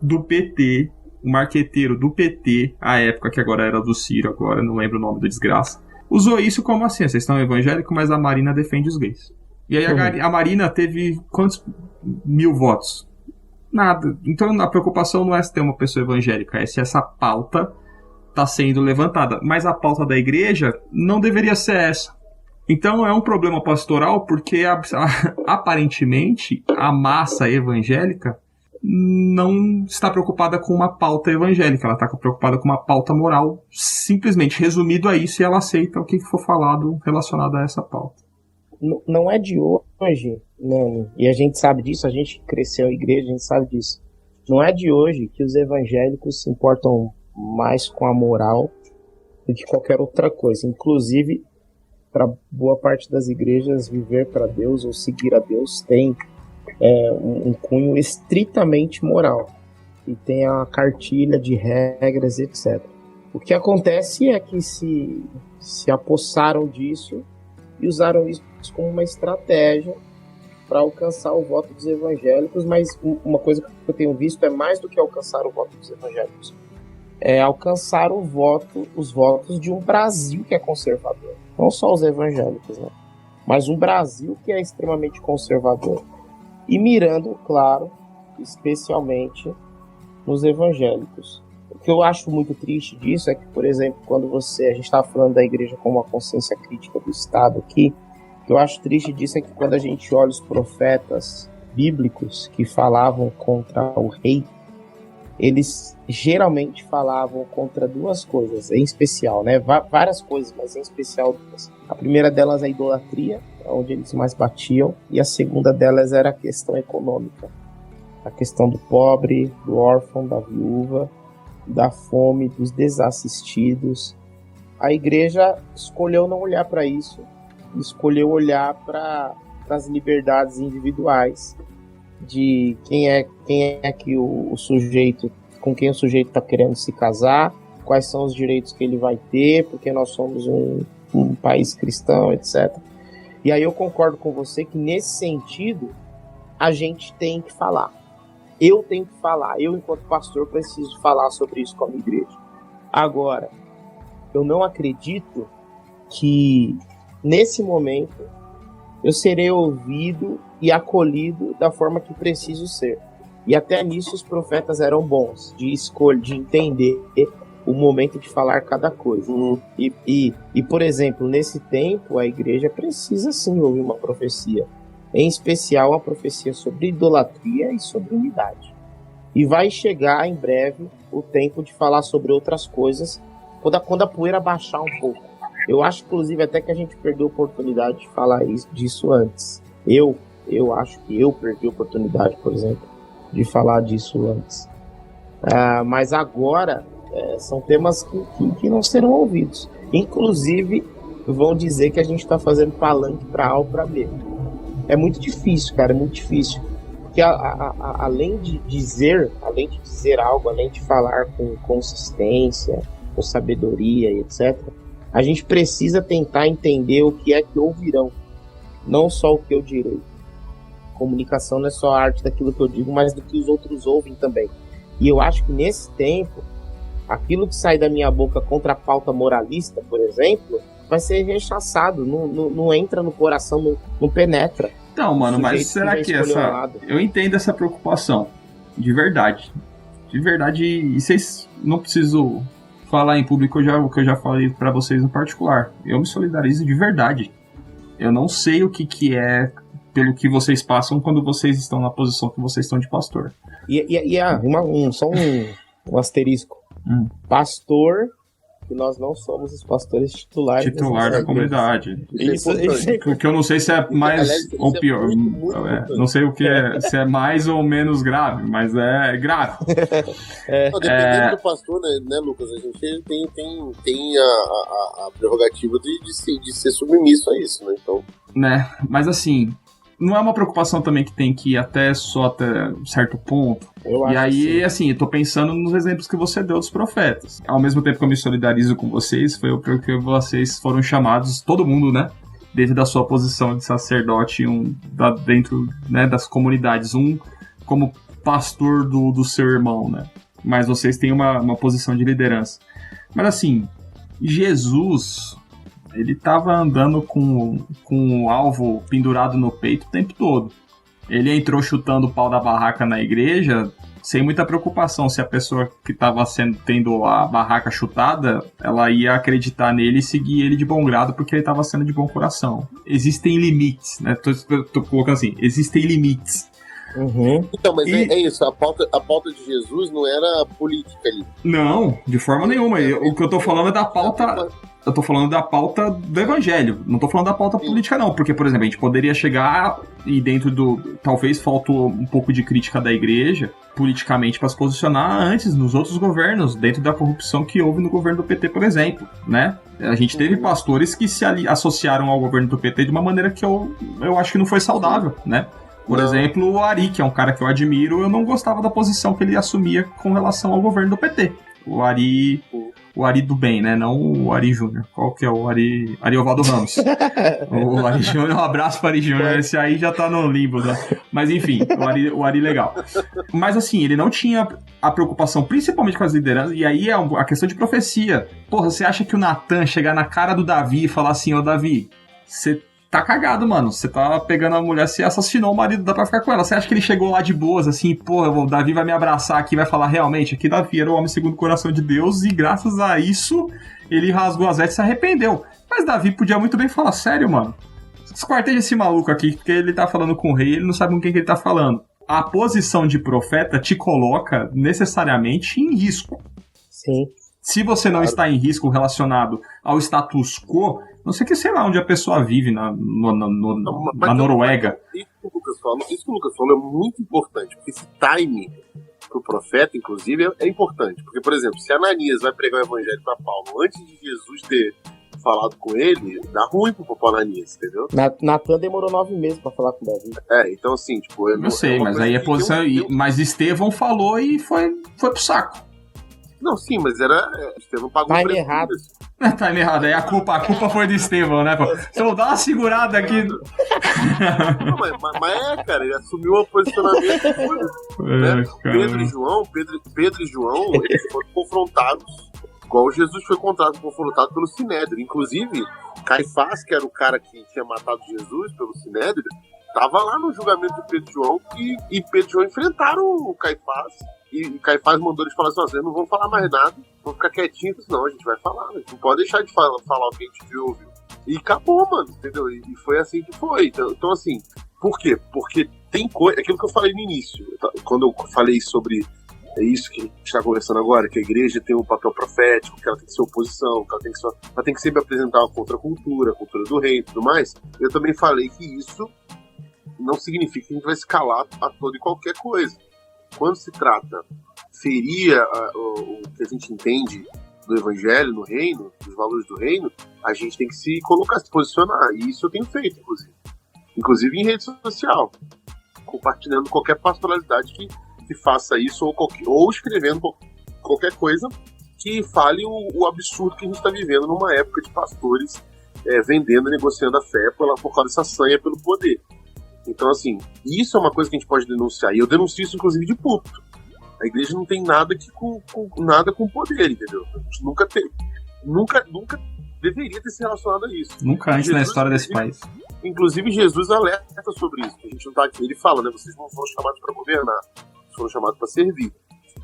do PT, o marqueteiro do PT, à época que agora era do Ciro, agora não lembro o nome do desgraça, usou isso como assim, vocês estão evangélicos, mas a Marina defende os gays. E aí a Marina teve quantos mil votos? Nada. Então a preocupação não é se ter uma pessoa evangélica, é se essa pauta está sendo levantada. Mas a pauta da igreja não deveria ser essa. Então é um problema pastoral porque aparentemente a massa evangélica não está preocupada com uma pauta evangélica, ela está preocupada com uma pauta moral, simplesmente resumido a isso, e ela aceita o que for falado relacionado a essa pauta. Não é de hoje, Nani, e a gente sabe disso, a gente cresceu em igreja, a gente sabe disso. Não é de hoje que os evangélicos se importam mais com a moral do que qualquer outra coisa. Inclusive, para boa parte das igrejas, viver para Deus ou seguir a Deus tem um cunho estritamente moral e tem a cartilha de regras, etc. O que acontece é que se apossaram disso e usaram isso como uma estratégia para alcançar o voto dos evangélicos, mas uma coisa que eu tenho visto é mais do que alcançar o voto dos evangélicos, é alcançar os votos de um Brasil que é conservador. Não só os evangélicos, né? Mas um Brasil que é extremamente conservador. E mirando, claro, especialmente nos evangélicos. O que eu acho muito triste disso é que, por exemplo, quando a gente estava falando da igreja como uma consciência crítica do Estado aqui, que eu acho triste disso é que quando a gente olha os profetas bíblicos que falavam contra o rei, eles geralmente falavam contra duas coisas, em especial, né? Várias coisas, mas em especial duas. A primeira delas é a idolatria, onde eles mais batiam, e a segunda delas era a questão econômica. A questão do pobre, do órfão, da viúva, da fome, dos desassistidos. A igreja escolheu não olhar para isso, escolheu olhar para as liberdades individuais, de quem é que o sujeito, com quem o sujeito está querendo se casar, quais são os direitos que ele vai ter, porque nós somos um país cristão, etc. E aí eu concordo com você que nesse sentido a gente tem que falar. Eu tenho que falar, eu enquanto pastor preciso falar sobre isso com a minha igreja. Agora, eu não acredito que nesse momento eu serei ouvido e acolhido da forma que preciso ser. E até nisso os profetas eram bons, de escolha, de entender o momento de falar cada coisa. E, por exemplo, nesse tempo, a igreja precisa sim ouvir uma profecia. Em especial, uma profecia sobre idolatria e sobre unidade. E vai chegar em breve o tempo de falar sobre outras coisas, quando a poeira baixar um pouco. Eu acho, inclusive, até que a gente perdeu a oportunidade de falar disso antes. Eu acho que eu perdi a oportunidade, por exemplo, de falar disso antes. Mas agora são temas que não serão ouvidos. Inclusive, vão dizer que a gente está fazendo palanque para A ou para B. É muito difícil, cara, é muito difícil. Porque além de dizer algo, além de falar com consistência, com sabedoria e etc., a gente precisa tentar entender o que é que ouvirão, não só o que eu direi. Comunicação não é só a arte daquilo que eu digo, mas do que os outros ouvem também. E eu acho que nesse tempo, aquilo que sai da minha boca contra a pauta moralista, por exemplo, vai ser rechaçado, não entra no coração, não penetra. Então, mano, mas será que eu entendo essa preocupação, de verdade. De verdade, e vocês não precisam falar em público o que eu já falei pra vocês no particular. Eu me solidarizo de verdade. Eu não sei o que é pelo que vocês passam quando vocês estão na posição que vocês estão de pastor. Só um asterisco. Pastor, que nós não somos os pastores titulares. Titular da comunidade. Isso porque eu não sei se é mais ou pior. Não sei o que é, se é mais ou menos grave, mas é grave. Dependendo do pastor, né, Lucas? A gente tem a prerrogativa de ser submisso a isso, né? Então... Né? Mas assim, não é uma preocupação também que tem que ir até certo ponto? E aí, assim, eu tô pensando nos exemplos que você deu dos profetas. Ao mesmo tempo que eu me solidarizo com vocês, foi porque vocês foram chamados, todo mundo, né? Dentro da sua posição de sacerdote, dentro, né, das comunidades, como pastor do seu irmão, né? Mas vocês têm uma posição de liderança. Mas assim, Jesus, ele tava andando com o alvo pendurado no peito o tempo todo. Ele entrou chutando o pau da barraca na igreja sem muita preocupação se a pessoa que estava tendo a barraca chutada, ela ia acreditar nele e seguir ele de bom grado porque ele estava sendo de bom coração. Existem limites, né? Tô colocando assim, existem limites. Uhum. Então, mas é isso, a pauta de Jesus não era política ali. Não, de forma nenhuma. O que eu tô falando é da pauta... Eu tô falando da pauta do evangelho, não tô falando da pauta política não, porque, por exemplo, a gente poderia chegar e dentro talvez faltou um pouco de crítica da igreja, politicamente, para se posicionar antes nos outros governos, dentro da corrupção que houve no governo do PT, por exemplo, né? A gente teve pastores que se associaram ao governo do PT de uma maneira que eu acho que não foi saudável, né? Por exemplo, o Ari, que é um cara que eu admiro, eu não gostava da posição que ele assumia com relação ao governo do PT. O Ari do bem, né? Não o Ari Júnior. Qual que é o Ari? Ariovaldo Ramos. O Ari Júnior, um abraço para o Ari Júnior. Esse aí já tá no limbo, né? Mas enfim, o Ari legal. Mas assim, ele não tinha a preocupação, principalmente com as lideranças, e aí é a questão de profecia. Porra, você acha que o Natan chegar na cara do Davi e falar assim, ô Davi, você tá cagado, mano. Você tá pegando a mulher, você assassinou o marido, dá pra ficar com ela. Você acha que ele chegou lá de boas, assim, porra, o Davi vai me abraçar aqui, vai falar realmente, aqui Davi era o homem segundo o coração de Deus e graças a isso ele rasgou as vestes e se arrependeu. Mas Davi podia muito bem falar, sério, mano? Esquarteja esse maluco aqui, porque ele tá falando com o rei, ele não sabe com quem que ele tá falando. A posição de profeta te coloca necessariamente em risco. Sim. Se você não está em risco relacionado ao status quo, não sei que sei lá onde a pessoa vive, na Noruega. Isso que o Lucas falou é muito importante, porque esse time pro profeta, inclusive, é importante. Porque, por exemplo, se Ananias vai pregar o evangelho para Paulo antes de Jesus ter falado com ele, dá ruim pro Ananias, entendeu? Natan demorou 9 meses pra falar com Davi. Então assim, tipo... Eu sei, mas aí é posição... Mas Estevão falou e foi pro saco. Não, sim, mas Estevão pagou o preço errado. Tá errado, aí a culpa foi de Estevão, né? Então dá uma segurada aqui. Não, mas cara, ele assumiu um posicionamento. Né? Pedro e João, eles foram confrontados, igual Jesus foi confrontado pelo Sinédrio. Inclusive, Caifás, que era o cara que tinha matado Jesus pelo Sinédrio, tava lá no julgamento de Pedro e João, e Pedro e João enfrentaram o Caifás. E Caifás mandou eles falar assim: vocês não vão falar mais nada, vão ficar quietinhos. Não, a gente vai falar, a gente não pode deixar de falar o que a gente viu, ouviu. E acabou, mano, entendeu? E foi assim que foi. Então assim, por quê? Porque tem coisa, aquilo que eu falei no início, quando eu falei sobre isso que a gente está conversando agora, que a igreja tem um papel profético, que ela tem que ser oposição, que ela tem que sempre apresentar uma contracultura, a cultura do reino e tudo mais. Eu também falei que isso não significa que a gente vai escalar a toda e qualquer coisa. Quando se trata ferir o que a gente entende do evangelho, no reino, dos valores do reino, a gente tem que se colocar, se posicionar. E isso eu tenho feito, inclusive em rede social, compartilhando qualquer pastoralidade que faça isso, ou escrevendo qualquer coisa que fale o absurdo que a gente está vivendo numa época de pastores vendendo e negociando a fé por causa dessa sanha pelo poder. Então, assim, isso é uma coisa que a gente pode denunciar. E eu denuncio isso, inclusive, de púlpito. A igreja não tem nada nada com poder, entendeu? A gente nunca deveria ter se relacionado a isso. Nunca antes na história desse país. Inclusive, Jesus alerta sobre isso. A gente não tá aqui. Ele fala, né? Vocês não foram chamados para governar. Vocês foram chamados para servir.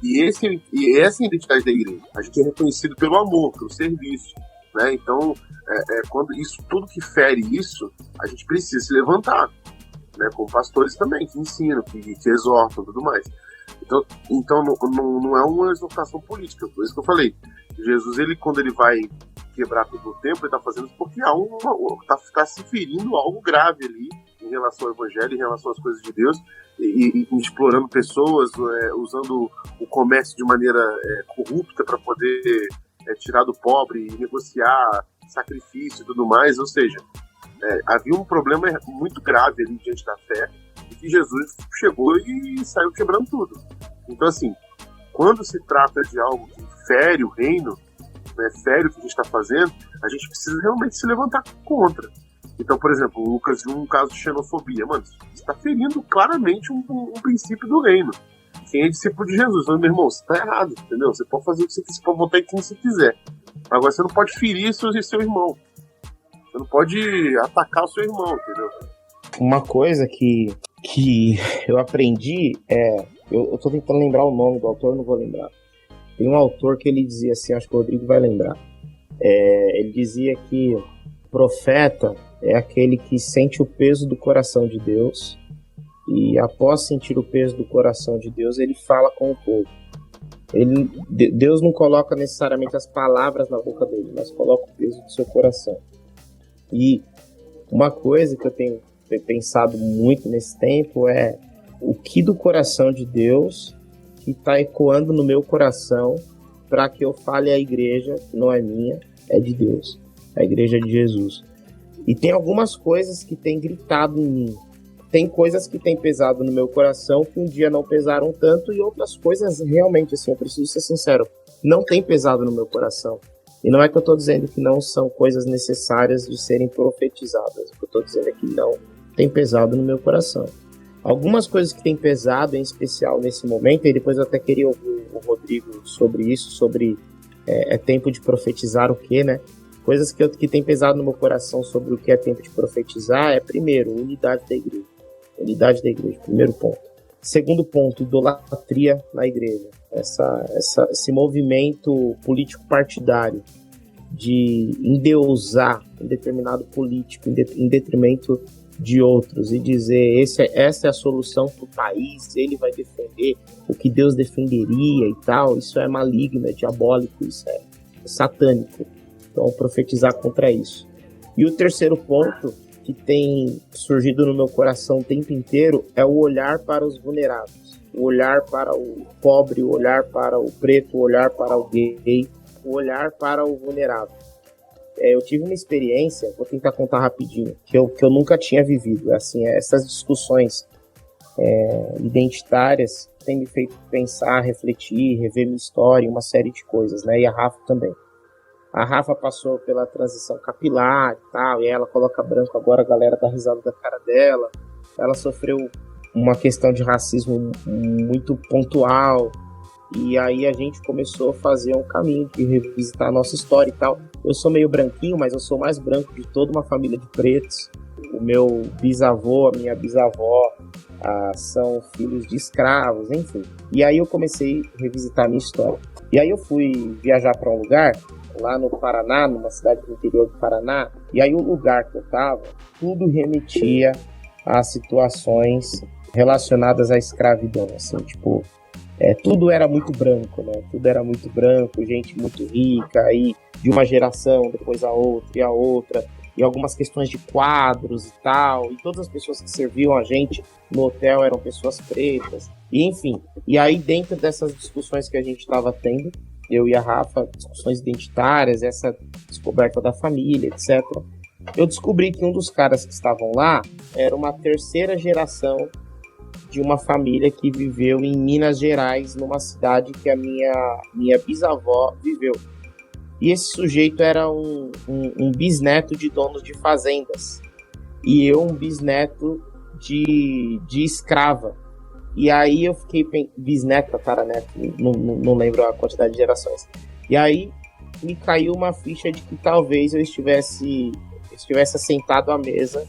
E essa é a identidade da igreja. A gente é reconhecido pelo amor, pelo serviço. Né? Então, quando tudo que fere isso, a gente precisa se levantar. Né, com pastores também, que ensinam, que exortam e tudo mais. Então não é uma exortação política, por isso que eu falei. Jesus, quando ele vai quebrar todo o templo, ele está fazendo isso porque está se ferindo algo grave ali em relação ao evangelho, em relação às coisas de Deus, e explorando pessoas, usando o comércio de maneira corrupta para poder tirar do pobre e negociar sacrifício e tudo mais, ou seja, havia um problema muito grave ali diante da fé, e que Jesus chegou e saiu quebrando tudo. Então, assim, quando se trata de algo que fere o reino, né, fere o que a gente está fazendo, a gente precisa realmente se levantar contra. Então, por exemplo, o Lucas viu um caso de xenofobia. Mano, você está ferindo claramente um princípio do reino. Quem é discípulo de Jesus? Meu irmão, você está errado, entendeu? Você pode fazer o que você quiser, você pode votar em quem você quiser. Agora, você não pode ferir seu irmão. Você não pode atacar o seu irmão, entendeu? Uma coisa que eu aprendi eu tô tentando lembrar o nome do autor, não vou lembrar. Tem um autor que ele dizia assim, acho que o Rodrigo vai lembrar. Ele dizia que profeta é aquele que sente o peso do coração de Deus, e após sentir o peso do coração de Deus, ele fala com o povo. Deus não coloca necessariamente as palavras na boca dele, mas coloca o peso do seu coração. E uma coisa que eu tenho pensado muito nesse tempo é o que do coração de Deus que está ecoando no meu coração para que eu fale à igreja, que não é minha, é de Deus, a igreja de Jesus. E tem algumas coisas que têm gritado em mim. Tem coisas que têm pesado no meu coração que um dia não pesaram tanto, e outras coisas realmente, assim, eu preciso ser sincero, não tem pesado no meu coração. E não é que eu estou dizendo que não são coisas necessárias de serem profetizadas. O que eu estou dizendo é que não tem pesado no meu coração. Algumas coisas que têm pesado, em especial nesse momento, e depois eu até queria ouvir o Rodrigo sobre isso, sobre tempo de profetizar o quê, né? Coisas que têm pesado no meu coração sobre o que é tempo de profetizar primeiro, unidade da igreja. Unidade da igreja, primeiro ponto. Segundo ponto, idolatria na igreja. Esse movimento político partidário de endeusar um determinado político em detrimento de outros e dizer essa é a solução para o país, ele vai defender o que Deus defenderia e tal, isso é maligno, é diabólico, isso é satânico. Então, profetizar contra isso. E o terceiro ponto que tem surgido no meu coração o tempo inteiro é o olhar para os vulneráveis, o olhar para o pobre, o olhar para o preto, o olhar para o gay, o olhar para o vulnerável. Eu tive uma experiência, vou tentar contar rapidinho, que eu nunca tinha vivido. Assim, essas discussões identitárias têm me feito pensar, refletir, rever minha história, uma série de coisas, né? E a Rafa também. A Rafa passou pela transição capilar e tal, e ela coloca branco agora, a galera dá risada da cara dela. Ela sofreu uma questão de racismo muito pontual, e aí a gente começou a fazer um caminho de revisitar a nossa história e tal. Eu sou meio branquinho, mas eu sou mais branco de toda uma família de pretos. O meu bisavô, a minha bisavó são filhos de escravos, enfim. E aí eu comecei a revisitar a minha história. E aí eu fui viajar para um lugar, lá no Paraná, numa cidade do interior do Paraná, e aí o lugar que eu tava, tudo remetia a situações relacionadas à escravidão, assim, tipo, tudo era muito branco, né? Tudo era muito branco, gente muito rica, aí de uma geração, depois a outra, e algumas questões de quadros e tal, e todas as pessoas que serviam a gente no hotel eram pessoas pretas, e enfim. E aí dentro dessas discussões que a gente estava tendo, eu e a Rafa, discussões identitárias, essa descoberta da família, etc., eu descobri que um dos caras que estavam lá era uma terceira geração de uma família que viveu em Minas Gerais, numa cidade que a minha bisavó viveu. E esse sujeito era um bisneto de donos de fazendas. E eu, um bisneto de escrava. E aí eu fiquei bisneto, tataraneto, não lembro a quantidade de gerações. E aí me caiu uma ficha de que talvez eu estivesse assentado à mesa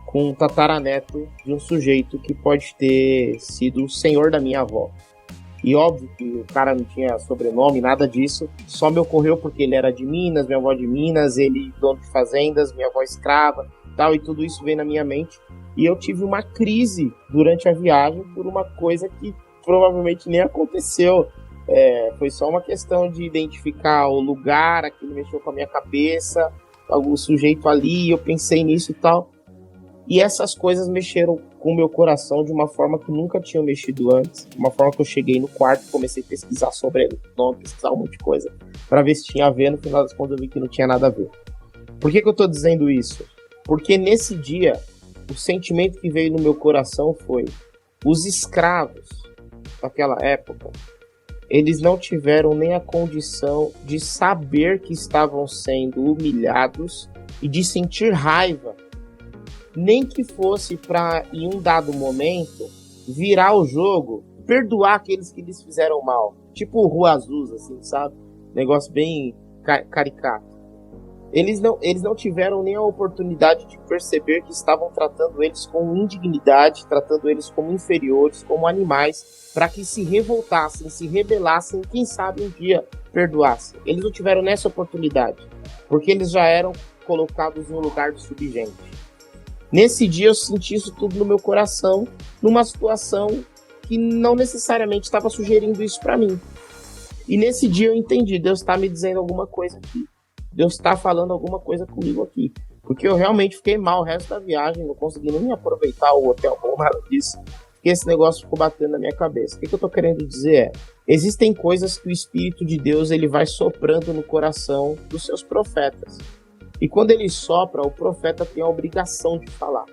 com um tataraneto de um sujeito que pode ter sido o senhor da minha avó. E óbvio que o cara não tinha sobrenome, nada disso, só me ocorreu porque ele era de Minas, minha avó de Minas, ele dono de fazendas, minha avó escrava, tal, e tudo isso veio na minha mente. E eu tive uma crise durante a viagem por uma coisa que provavelmente nem aconteceu. Foi só uma questão de identificar o lugar, aquilo mexeu com a minha cabeça, o sujeito ali, eu pensei nisso e tal. E essas coisas mexeram com o meu coração de uma forma que nunca tinham mexido antes. De uma forma que eu cheguei no quarto e comecei a pesquisar sobre ele, pesquisar um monte de coisa, para ver se tinha a ver. No final das contas eu vi que não tinha nada a ver. Por que eu tô dizendo isso? Porque nesse dia, o sentimento que veio no meu coração foi: os escravos daquela época, eles não tiveram nem a condição de saber que estavam sendo humilhados e de sentir raiva, nem que fosse para, em um dado momento, virar o jogo, perdoar aqueles que lhes fizeram mal. Tipo Rua Azul, assim, sabe? Negócio bem caricato. Eles não tiveram nem a oportunidade de perceber que estavam tratando eles com indignidade, tratando eles como inferiores, como animais, para que se revoltassem, se rebelassem, quem sabe um dia perdoassem. Eles não tiveram nessa oportunidade, porque eles já eram colocados no lugar de subgente. Nesse dia eu senti isso tudo no meu coração, numa situação que não necessariamente estava sugerindo isso para mim. E nesse dia eu entendi, Deus está me dizendo alguma coisa aqui. Deus está falando alguma coisa comigo aqui. Porque eu realmente fiquei mal o resto da viagem, não consegui nem aproveitar o hotel ou nada disso. Porque esse negócio ficou batendo na minha cabeça. O que eu estou querendo dizer existem coisas que o Espírito de Deus ele vai soprando no coração dos seus profetas. E quando ele sopra, o profeta tem a obrigação de falar.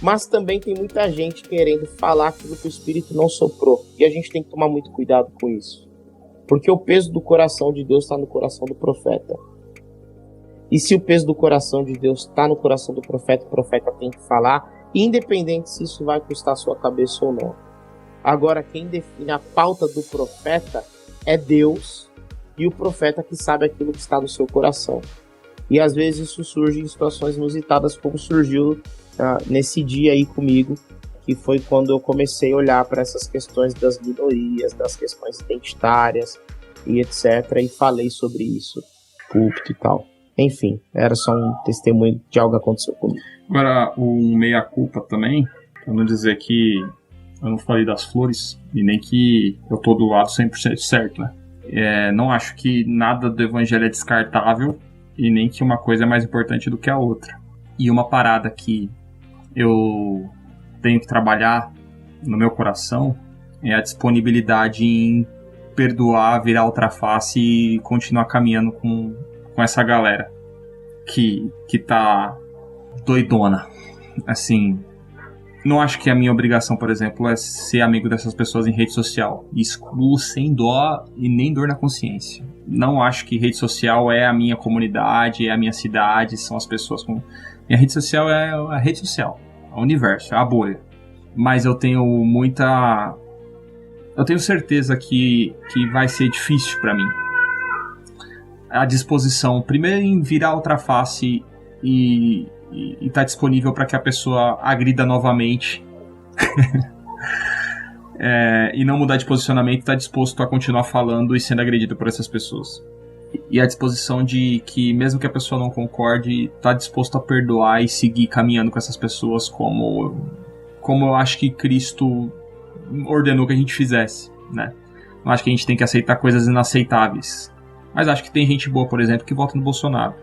Mas também tem muita gente querendo falar aquilo que o Espírito não soprou. E a gente tem que tomar muito cuidado com isso. Porque o peso do coração de Deus está no coração do profeta. E se o peso do coração de Deus está no coração do profeta, o profeta tem que falar, independente se isso vai custar a sua cabeça ou não. Agora, quem define a pauta do profeta é Deus e o profeta que sabe aquilo que está no seu coração. E às vezes isso surge em situações inusitadas, como surgiu nesse dia aí comigo, que foi quando eu comecei a olhar para essas questões das minorias, das questões identitárias e etc. E falei sobre isso. púlpito e tal. Enfim, era só um testemunho de algo que aconteceu comigo. Agora, um meia-culpa também, pra não dizer que eu não falei das flores, e nem que eu tô do lado 100% certo, né? Não acho que nada do evangelho é descartável, e nem que uma coisa é mais importante do que a outra. E uma parada que eu tenho que trabalhar no meu coração é a disponibilidade em perdoar, virar outra face e continuar caminhando com essa galera que tá doidona. Assim, não acho que a minha obrigação, por exemplo, é ser amigo dessas pessoas em rede social. Excluo sem dó e nem dor na consciência. Não acho que rede social é a minha comunidade, é a minha cidade, são as pessoas com... Minha rede social é a rede social, é o universo, é a bolha. Mas eu tenho certeza que vai ser difícil pra mim. A disposição, primeiro em virar outra face e tá disponível para que a pessoa agrida novamente e não mudar de posicionamento, tá disposto a continuar falando e sendo agredido por essas pessoas. E a disposição de que, mesmo que a pessoa não concorde, tá disposto a perdoar e seguir caminhando com essas pessoas como eu acho que Cristo ordenou que a gente fizesse, né? Não acho que a gente tem que aceitar coisas inaceitáveis. Mas acho que tem gente boa, por exemplo, que vota no Bolsonaro.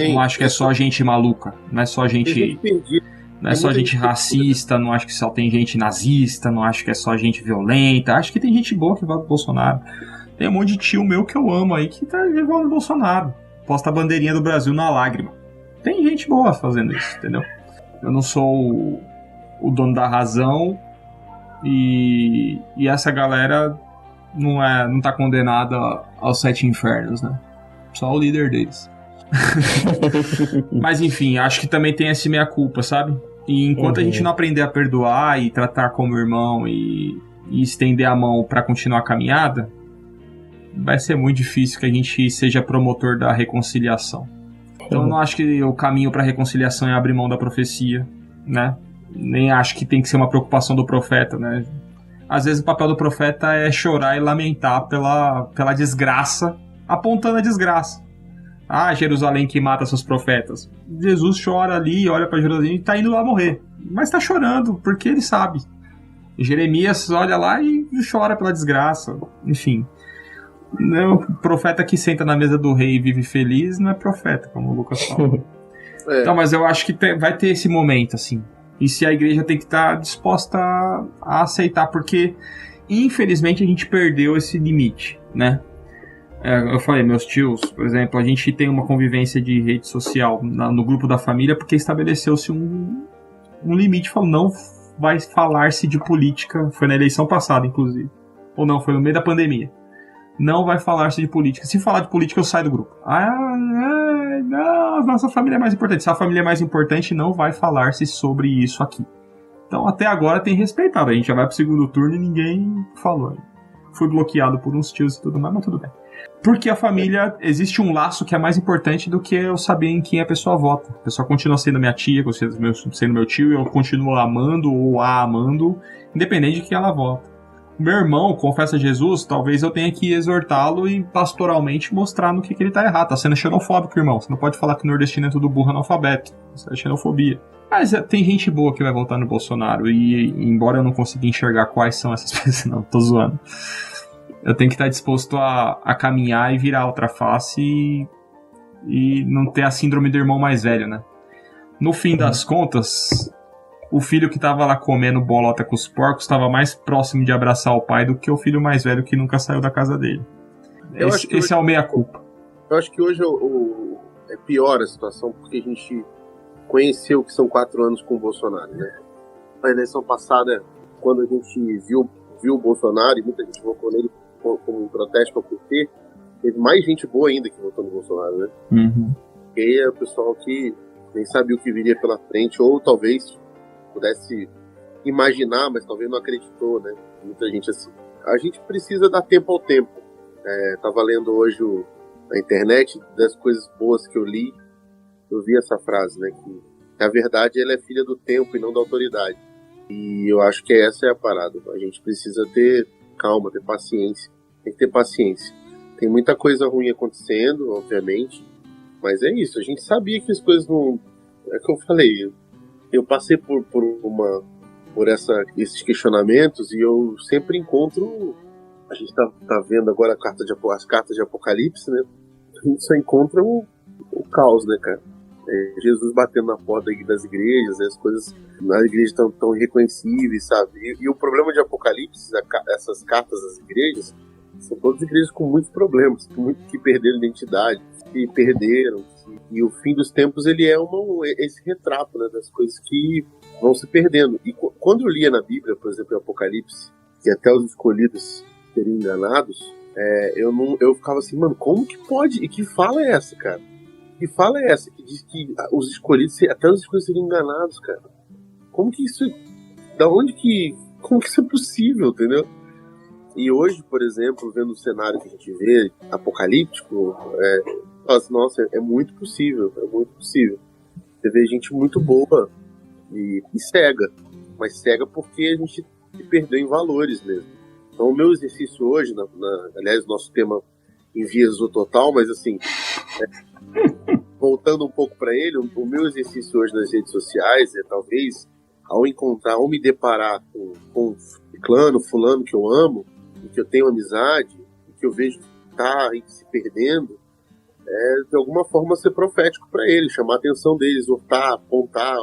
Não acho que é só gente maluca, não é só gente... Não é só gente racista, não acho que só tem gente nazista, não acho que é só gente violenta. Acho que tem gente boa que vota no Bolsonaro. Tem um monte de tio meu que eu amo aí que tá votando no Bolsonaro. Posta a bandeirinha do Brasil na lágrima. Tem gente boa fazendo isso, entendeu? Eu não sou o dono da razão e essa galera não tá condenada aos 7 infernos, né? Só o líder deles. Mas enfim, acho que também tem esse meia-culpa, sabe? E enquanto a gente não aprender a perdoar e tratar como irmão e estender a mão pra continuar a caminhada, vai ser muito difícil que a gente seja promotor da reconciliação. Então eu não acho que o caminho pra reconciliação é abrir mão da profecia, né? Nem acho que tem que ser uma preocupação do profeta, né? Às vezes o papel do profeta é chorar e lamentar pela desgraça, apontando a desgraça. Ah, Jerusalém que mata seus profetas. Jesus chora ali, olha para Jerusalém e tá indo lá morrer. Mas tá chorando, porque ele sabe. Jeremias olha lá e chora pela desgraça. Enfim. O profeta que senta na mesa do rei e vive feliz não é profeta, como o Lucas fala. Então, mas eu acho que vai ter esse momento, assim. E se a igreja tem que estar disposta a aceitar, porque infelizmente a gente perdeu esse limite, né? Eu falei, meus tios, por exemplo, a gente tem uma convivência de rede social no grupo da família porque estabeleceu-se um limite, falou, não vai falar-se de política, foi na eleição passada, inclusive, ou não, foi no meio da pandemia, não vai falar-se de política, se falar de política eu saio do grupo. Não, nossa família é mais importante, se a família é mais importante não vai falar-se sobre isso aqui. Então até agora tem respeitado, a gente já vai pro segundo turno e ninguém falou. Fui bloqueado por uns tios e tudo mais, mas tudo bem. Porque a família, existe um laço que é mais importante do que eu saber em quem a pessoa vota. A pessoa continua sendo minha tia, sendo meu tio, e eu continuo amando ou a amando, independente de quem ela vota. O meu irmão, confessa a Jesus, talvez eu tenha que exortá-lo e pastoralmente mostrar no que ele tá errado. Tá sendo xenofóbico, irmão. Você não pode falar que o nordestino é tudo burro analfabeto. Isso é xenofobia. Mas tem gente boa que vai votar no Bolsonaro, e embora eu não consiga enxergar quais são essas pessoas, não, tô zoando. Eu tenho que estar disposto a caminhar e virar outra face e não ter a síndrome do irmão mais velho, né? No fim das contas, o filho que tava lá comendo bolota com os porcos estava mais próximo de abraçar o pai do que o filho mais velho que nunca saiu da casa dele. Esse é o meia-culpa. Eu acho que hoje é pior a situação porque a gente conheceu que são 4 anos com o Bolsonaro, né? Na eleição passada, quando a gente viu o Bolsonaro e muita gente votou nele como um protesto ao PT, teve mais gente boa ainda que votou no Bolsonaro, né? Uhum. E é o pessoal que nem sabia o que viria pela frente, ou talvez pudesse imaginar, mas talvez não acreditou, né? Muita gente assim. A gente precisa dar tempo ao tempo. Tava lendo hoje na internet, das coisas boas que eu li, eu vi essa frase, né? Que a verdade ela é filha do tempo e não da autoridade. E eu acho que essa é a parada. A gente precisa ter calma, ter paciência. Tem que ter paciência. Tem muita coisa ruim acontecendo, obviamente, mas é isso. A gente sabia que as coisas não... É o que eu falei, eu passei por esses questionamentos e eu sempre encontro... A gente tá vendo agora as cartas de Apocalipse, né? A gente só encontra o caos, né, cara? Jesus batendo na porta das igrejas, as coisas nas igrejas tão irreconhecíveis, sabe? E o problema de Apocalipse, essas cartas das igrejas, são todas igrejas com muitos problemas, que perderam identidade, que perderam. E o fim dos tempos, ele é esse retrato, né, das coisas que vão se perdendo. E quando eu lia na Bíblia, por exemplo, em Apocalipse, que até os escolhidos seriam enganados, eu ficava assim, mano, como que pode? E que fala é essa, cara? Que fala é essa? Que diz que os escolhidos, até os escolhidos seriam enganados, cara. Como que isso... Como que isso é possível, entendeu? E hoje, por exemplo, vendo o cenário que a gente vê, apocalíptico, nossa, é muito possível, é muito possível. Você vê gente muito boa e cega, mas cega porque a gente se perdeu em valores mesmo. Então o meu exercício hoje, aliás, nosso tema enviesou total, mas assim, voltando um pouco para ele, o meu exercício hoje nas redes sociais é talvez, ao me deparar com fulano que eu amo, que eu tenho amizade, que eu vejo que tá se perdendo, de alguma forma ser profético para eles, chamar a atenção deles, exortar, apontar,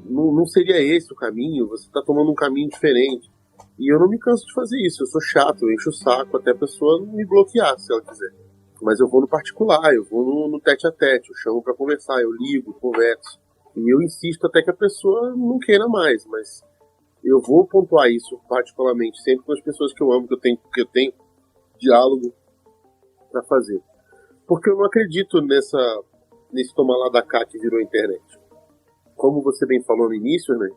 não seria esse o caminho, você tá tomando um caminho diferente. E eu não me canso de fazer isso, eu sou chato, eu encho o saco até a pessoa me bloquear, se ela quiser. Mas eu vou no particular, eu vou no tete a tete, eu chamo para conversar, eu ligo, converso. E eu insisto até que a pessoa não queira mais, mas eu vou pontuar isso particularmente sempre com as pessoas que eu amo, que eu tenho diálogo para fazer. Porque eu não acredito nesse tomar lá da cá que virou a internet. Como você bem falou no início, né?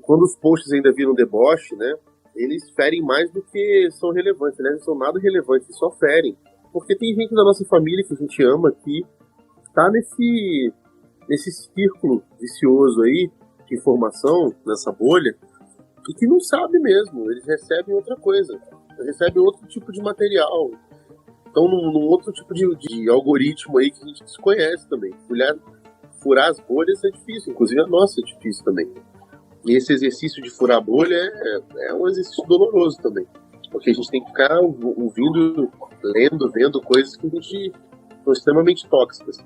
Quando os posts ainda viram deboche, né? Eles ferem mais do que são relevantes. Aliás, não são nada relevantes, eles só ferem. Porque tem gente da nossa família que a gente ama que tá nesse círculo vicioso aí de informação, nessa bolha, e que não sabe mesmo, eles recebem outra coisa, recebem outro tipo de material, estão num outro tipo de algoritmo aí que a gente desconhece também. Furar as bolhas é difícil, inclusive a nossa é difícil também. E esse exercício de furar a bolha é um exercício doloroso também, porque a gente tem que ficar ouvindo, lendo, vendo coisas que são extremamente tóxicas.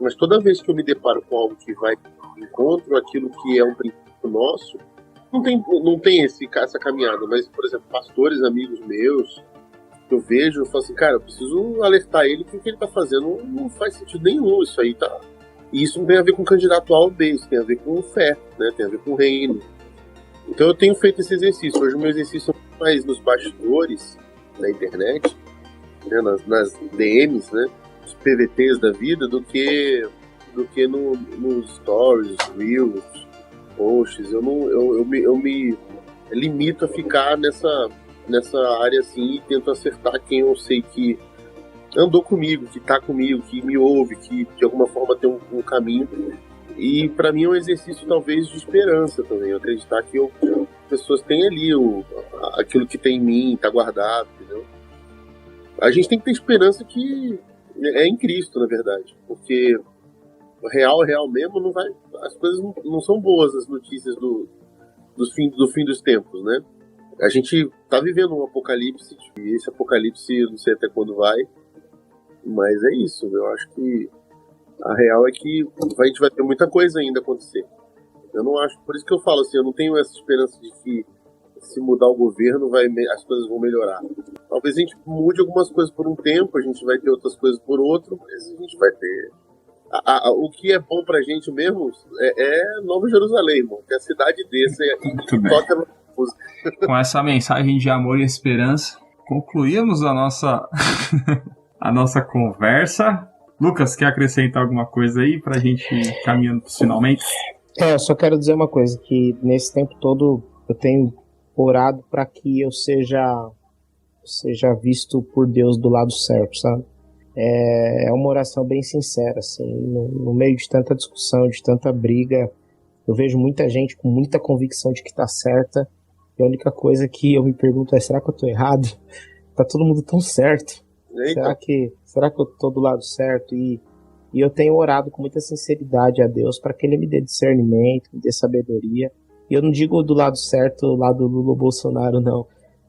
Mas toda vez que eu me deparo com algo que vai encontro aquilo que é um princípio nosso, não tem essa caminhada, mas, por exemplo, pastores, amigos meus, eu vejo, eu falo assim, cara, eu preciso alertar ele que o que ele tá fazendo não faz sentido nenhum, isso aí tá... E isso não tem a ver com candidato A ou B, isso tem a ver com fé, né? Tem a ver com reino. Então eu tenho feito esse exercício. Hoje o meu exercício é mais nos bastidores da internet, né? nas DMs, né? Os PVTs da vida, do que nos stories, reels, posts. Eu me limito a ficar nessa área assim e tento acertar quem eu sei que andou comigo, que tá comigo, que me ouve, que de alguma forma tem um caminho. E para mim é um exercício talvez de esperança também, acreditar que as pessoas têm ali aquilo que tem em mim, tá guardado, entendeu? A gente tem que ter esperança que é em Cristo, na verdade, porque real mesmo não vai, as coisas não são boas, as notícias do fim dos tempos, né? A gente tá vivendo um apocalipse, e esse apocalipse eu não sei até quando vai, mas é isso. Eu acho que a real é que a gente vai ter muita coisa ainda acontecer. Eu não acho, por isso que eu falo assim, eu não tenho essa esperança de que se mudar o governo as coisas vão melhorar. Talvez a gente mude algumas coisas por um tempo, a gente vai ter outras coisas por outro, mas a gente vai ter... o que é bom pra gente mesmo é Nova Jerusalém, irmão, que a cidade desse toca música. Com essa mensagem de amor e esperança, concluímos a nossa conversa. Lucas, quer acrescentar alguma coisa aí pra gente ir caminhando finalmente? Eu só quero dizer uma coisa, que nesse tempo todo eu tenho orado para que eu seja visto por Deus do lado certo, sabe? É uma oração bem sincera, assim, no meio de tanta discussão, de tanta briga, eu vejo muita gente com muita convicção de que tá certa, e a única coisa que eu me pergunto é, será que eu tô errado? Tá todo mundo tão certo. Será que eu tô do lado certo? E eu tenho orado com muita sinceridade a Deus para que Ele me dê discernimento, me dê sabedoria. E eu não digo do lado certo, do lado do Lula ou Bolsonaro, não.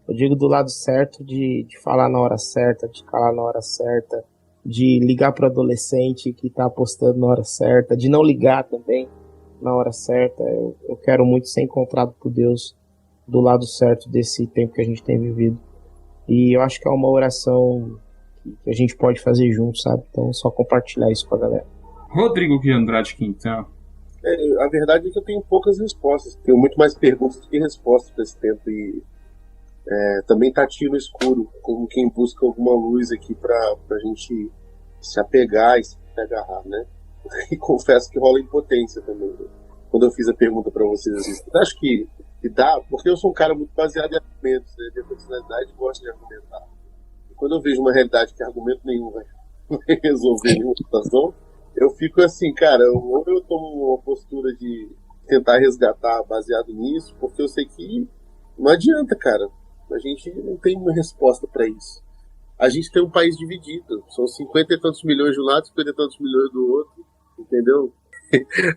Eu digo do lado certo de falar na hora certa, de calar na hora certa, de ligar para o adolescente que está apostando na hora certa, de não ligar também na hora certa. Eu quero muito ser encontrado por Deus do lado certo desse tempo que a gente tem vivido. E eu acho que é uma oração que a gente pode fazer junto, sabe? Então, só compartilhar isso com a galera. Rodrigo de Andrade Quintão. A verdade é que eu tenho poucas respostas. Tenho muito mais perguntas do que respostas para esse tempo. E também tá tiro no escuro, como quem busca alguma luz aqui pra gente se apegar e se agarrar, né? E confesso que rola impotência também, né? Quando eu fiz a pergunta para vocês, assim, eu acho que dá, porque eu sou um cara muito baseado em argumentos, né? Minha personalidade gosta de argumentar. E quando eu vejo uma realidade que argumento nenhum vai resolver nenhuma situação, eu fico assim, cara, ou eu tomo uma postura de tentar resgatar baseado nisso, porque eu sei que não adianta, cara. A gente não tem uma resposta para isso. A gente tem um país dividido. São 50 e tantos milhões de um lado, 50 e tantos milhões do outro. Entendeu?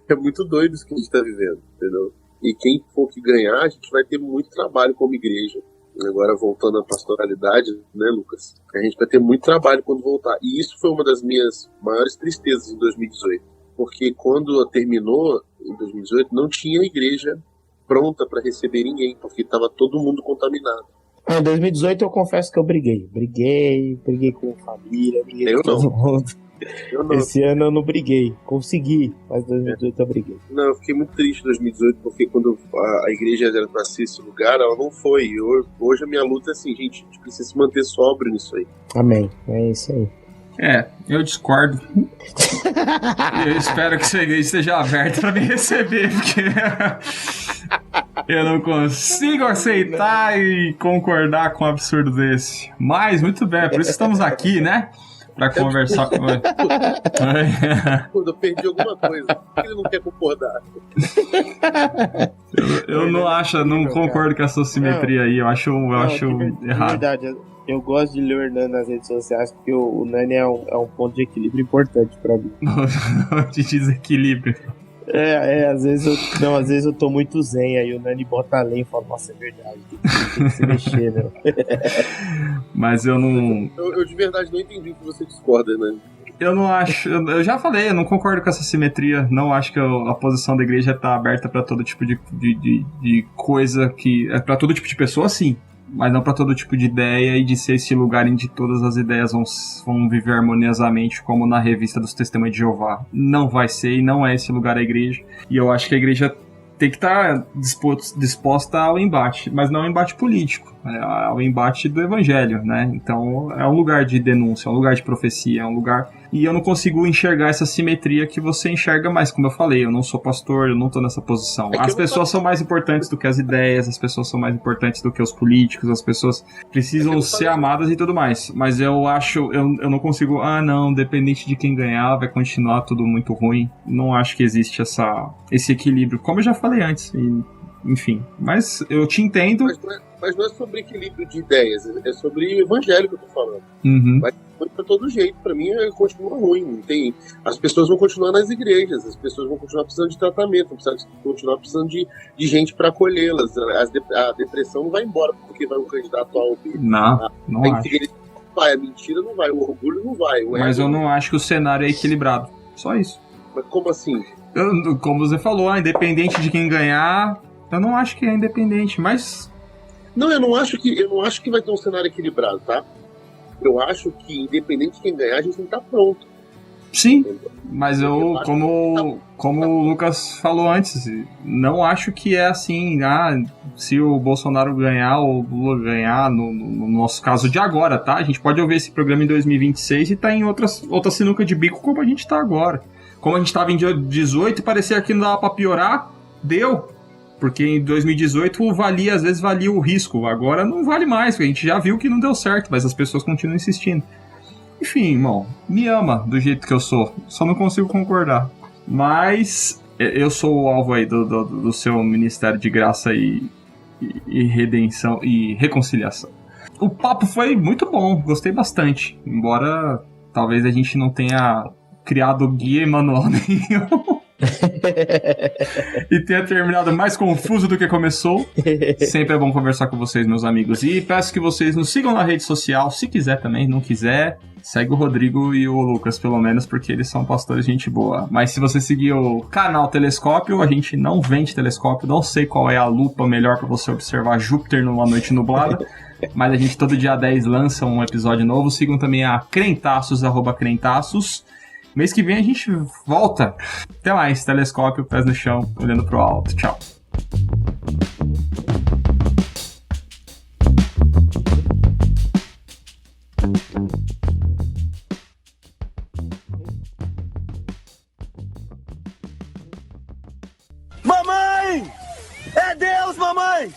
É muito doido isso que a gente está vivendo. Entendeu? E quem for que ganhar, a gente vai ter muito trabalho como igreja. Agora, voltando à pastoralidade, né, Lucas? A gente vai ter muito trabalho quando voltar. E isso foi uma das minhas maiores tristezas em 2018. Porque quando terminou, em 2018, não tinha igreja pronta para receber ninguém, porque estava todo mundo contaminado. Em 2018 eu confesso que eu briguei com família, briguei com todo mundo. Esse ano eu não briguei, consegui, mas em 2018 eu briguei. Não, eu fiquei muito triste em 2018, porque quando a igreja era para ser esse lugar, ela não foi. Hoje a minha luta é assim, gente, a gente precisa se manter sóbrio nisso aí. Amém, é isso aí. Eu discordo. Eu espero que essa igreja esteja aberta para me receber, porque eu não consigo aceitar e concordar com um absurdo desse. Mas, muito bem, por isso estamos aqui, né? Pra conversar com ele. Quando eu perdi alguma coisa, ele não quer concordar. Eu não concordo com essa simetria aí, eu acho errado. De verdade, eu gosto de ler o Hernani nas redes sociais, porque o Nani é um ponto de equilíbrio importante pra mim. De desequilíbrio. Às vezes eu tô muito zen, aí o Nani bota a lenha e fala, nossa, é verdade, tem que se mexer, meu. Mas eu não... Eu de verdade não entendi o que você discorda, né? Eu não acho, eu já falei, eu não concordo com essa simetria, não acho que a posição da igreja tá aberta pra todo tipo de coisa que... Pra todo tipo de pessoa, sim. Mas não para todo tipo de ideia e de ser esse lugar em que todas as ideias vão viver harmoniosamente, como na revista dos Testemunhos de Jeová. Não vai ser e não é esse lugar a igreja. E eu acho que a igreja tem que estar disposta ao embate, mas não ao embate político, ao embate do evangelho, né? Então é um lugar de denúncia, é um lugar de profecia, é um lugar... E eu não consigo enxergar essa simetria que você enxerga mais, como eu falei, eu não sou pastor, eu não tô nessa posição. As pessoas são mais importantes do que as ideias, as pessoas são mais importantes do que os políticos, as pessoas precisam ser amadas e tudo mais. Mas eu acho, eu não consigo, dependente de quem ganhar, vai continuar tudo muito ruim. Não acho que existe esse equilíbrio, como eu já falei antes, enfim. Mas eu te entendo. Mas não é sobre equilíbrio de ideias, é sobre o evangelho que eu tô falando. Uhum. Vai pra todo jeito, pra mim continua ruim. Não tem... As pessoas vão continuar nas igrejas, as pessoas vão continuar precisando de tratamento, vão continuar precisando de gente pra acolhê-las. A depressão não vai embora porque vai um candidato A ou B. Não acho. A mentira não vai, o orgulho não vai. Mas eu não acho que o cenário é equilibrado. Só isso. Mas como assim? Como você falou, independente de quem ganhar, eu não acho que é independente, mas... Não, eu não acho que vai ter um cenário equilibrado, tá? Eu acho que, independente de quem ganhar, a gente tem que estar pronto. Sim, entendeu? Mas como o Lucas falou antes, não acho que é assim, se o Bolsonaro ganhar ou o Lula ganhar, no nosso caso de agora, tá? A gente pode ouvir esse programa em 2026 e tá em outra sinuca de bico como a gente tá agora. Como a gente tava em 2018 e parecia que não dava pra piorar, deu. Porque em 2018 às vezes valia o risco. Agora não vale mais, porque a gente já viu que não deu certo, mas as pessoas continuam insistindo. Enfim, irmão, me ama do jeito que eu sou. Só não consigo concordar. Mas eu sou o alvo aí do seu ministério de graça e redenção e reconciliação. O papo foi muito bom, gostei bastante. Embora talvez a gente não tenha criado guia e manual nenhum. E tenha terminado mais confuso do que começou. Sempre é bom conversar com vocês, meus amigos. E peço que vocês nos sigam na rede social, se quiser também, não quiser, segue o Rodrigo e o Lucas, pelo menos, porque eles são pastores de gente boa. Mas se você seguir o canal Telescópio, a gente não vende telescópio, não sei qual é a lupa melhor para você observar Júpiter numa noite nublada, mas a gente todo dia 10 lança um episódio novo. Sigam também a Crentaços, @Crentaços. Mês que vem a gente volta. Até mais, telescópio, pés no chão, olhando pro alto. Tchau. Mamãe! É Deus, mamãe!